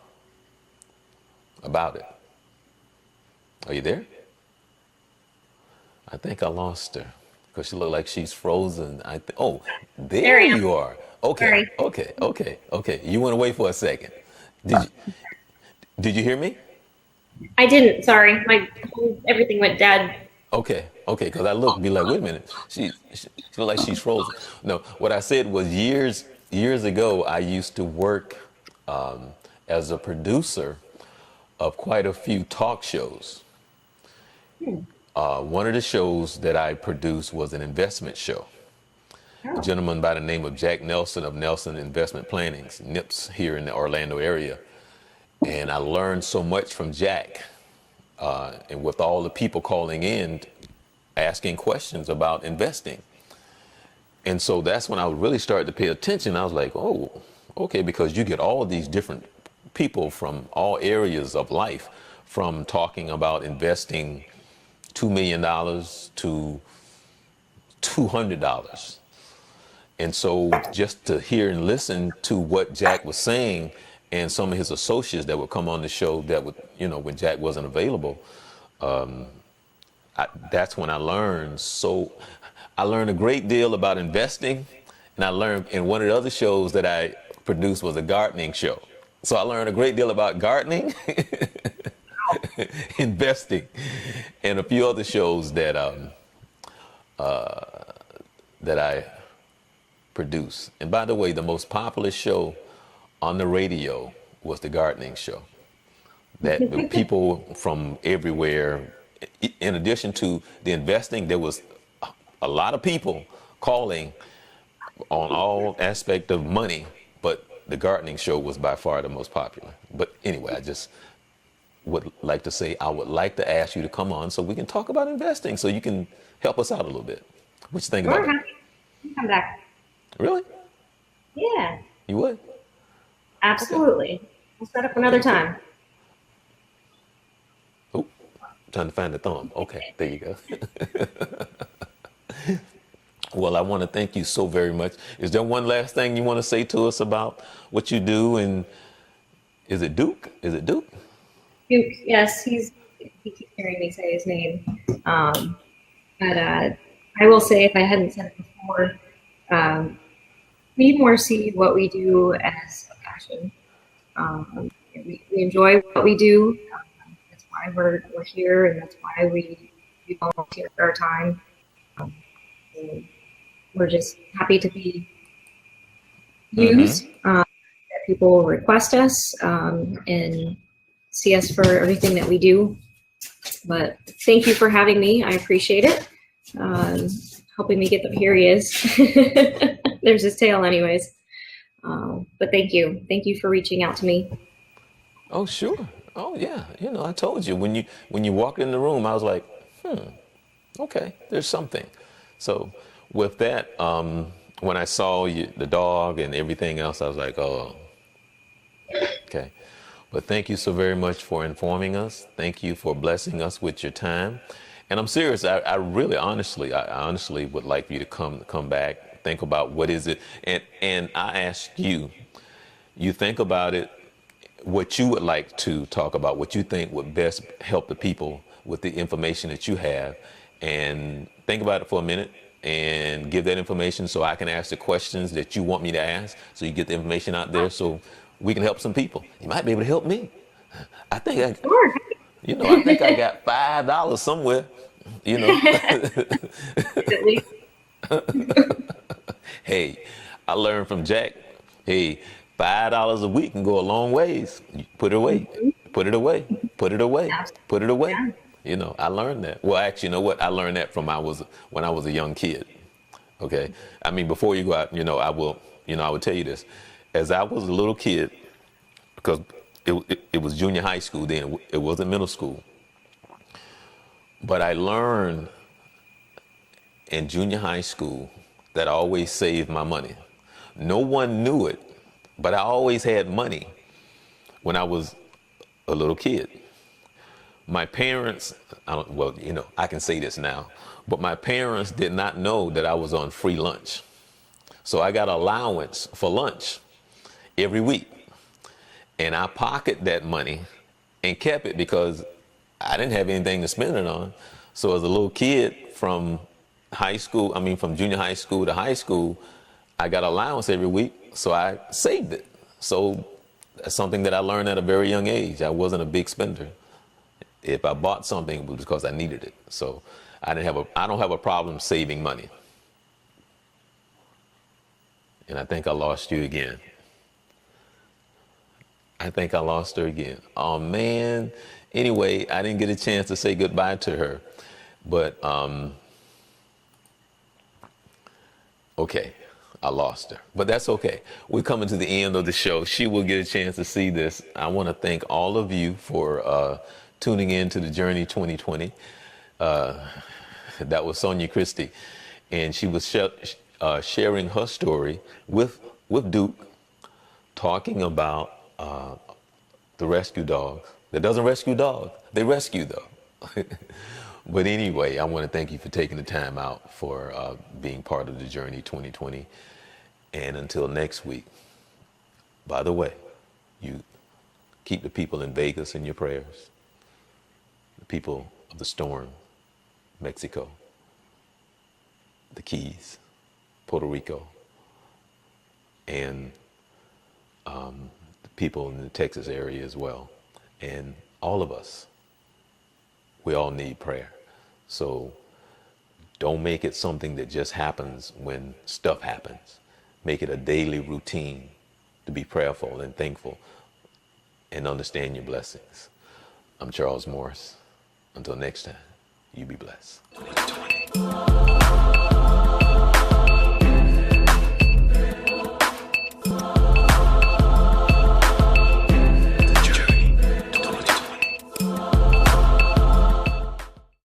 it. Are you there? I think I lost her because she looked like she's frozen. Oh, there you are. Okay, Sorry. okay. You went away for a second. Did you hear me? I didn't. Sorry, everything went dead. Okay. Because I looked, be like, wait a minute. She looked like she's frozen. No, what I said was years ago, I used to work as a producer of quite a few talk shows. One of the shows that I produced was an investment show. A gentleman by the name of Jack Nelson of Nelson Investment Planning, NIPS, here in the Orlando area. And I learned so much from Jack. And with all the people calling in, asking questions about investing. And so that's when I really started to pay attention. I was like, oh, okay, because you get all these different people from all areas of life, from talking about investing $2 million to $200. And so just to hear and listen to what Jack was saying and some of his associates that would come on the show that would, when Jack wasn't available, that's when I learned. So I learned a great deal about investing, and I learned in one of the other shows that I produced was a gardening show. So I learned a great deal about gardening, investing, and a few other shows that I produce. And by the way, the most popular show on the radio was the gardening show. That people from everywhere, in addition to the investing, there was a lot of people calling on all aspect of money, but the gardening show was by far the most popular. But anyway, I just would like to say, I would like to ask you to come on so we can talk about investing, so you can help us out a little bit. What you think about it? Come back. Really? Yeah, You would? absolutely. We'll set up another time. Oh, trying to find the thumb. Okay, there you go. Well, I want to thank you so very much. Is there one last thing you want to say to us about what you do? And is it Duke? Is it Duke? Duke, yes, he keeps hearing me say his name. But I will say, if I hadn't said it before, we more see what we do as a passion. We enjoy what we do. That's why we're here, and that's why we volunteer our time. And we're just happy to be used. That people request us and see us for everything that we do. But thank you for having me. I appreciate it. Helping me get the, here he is. There's his tail anyways. But thank you. Thank you for reaching out to me. Oh, sure. Oh, yeah. I told you when you walked in the room, I was like, okay, there's something. So with that, when I saw the dog and everything else, I was like, oh, okay. But thank you so very much for informing us. Thank you for blessing us with your time. And I'm serious. I really, honestly would like you to come back, think about what is it. And I ask you think about it, what you would like to talk about, what you think would best help the people with the information that you have. And think about it for a minute and give that information so I can ask the questions that you want me to ask, so you get the information out there so we can help some people. You might be able to help me. I think I got $5 somewhere, Hey, I learned from Jack, hey, $5 a week can go a long ways. You put it away, put it away, put it away, put it away. I learned that. Well, actually, you know what? I learned that from when I was a young kid. Okay. I mean, before you go out, I would tell you this. As I was a little kid, because it was junior high school then, it wasn't middle school. But I learned in junior high school that I always saved my money. No one knew it, but I always had money when I was a little kid. My parents, I can say this now, but my parents did not know that I was on free lunch. So I got allowance for lunch every week. And I pocketed that money and kept it because I didn't have anything to spend it on. So as a little kid from junior high school to high school, I got allowance every week, so I saved it. So that's something that I learned at a very young age. I wasn't a big spender. If I bought something, it was because I needed it. So I don't have a problem saving money. And I think I lost you again. I think I lost her again. Oh, man. Anyway, I didn't get a chance to say goodbye to her. But, okay, I lost her. But that's okay. We're coming to the end of the show. She will get a chance to see this. I want to thank all of you for tuning in to the Journey 2020. That was Sonya Kristie. And she was sharing her story with Duke, talking about the rescue dogs. That doesn't rescue dogs. They rescue, though. But anyway, I want to thank you for taking the time out for being part of the Journey 2020. And until next week, by the way, you keep the people in Vegas in your prayers, the people of the storm, Mexico, the Keys, Puerto Rico, and the people in the Texas area as well. And all of us, we all need prayer. So don't make it something that just happens when stuff happens. Make it a daily routine to be prayerful and thankful and understand your blessings. I'm Charles Morris. Until next time, you be blessed. 2020.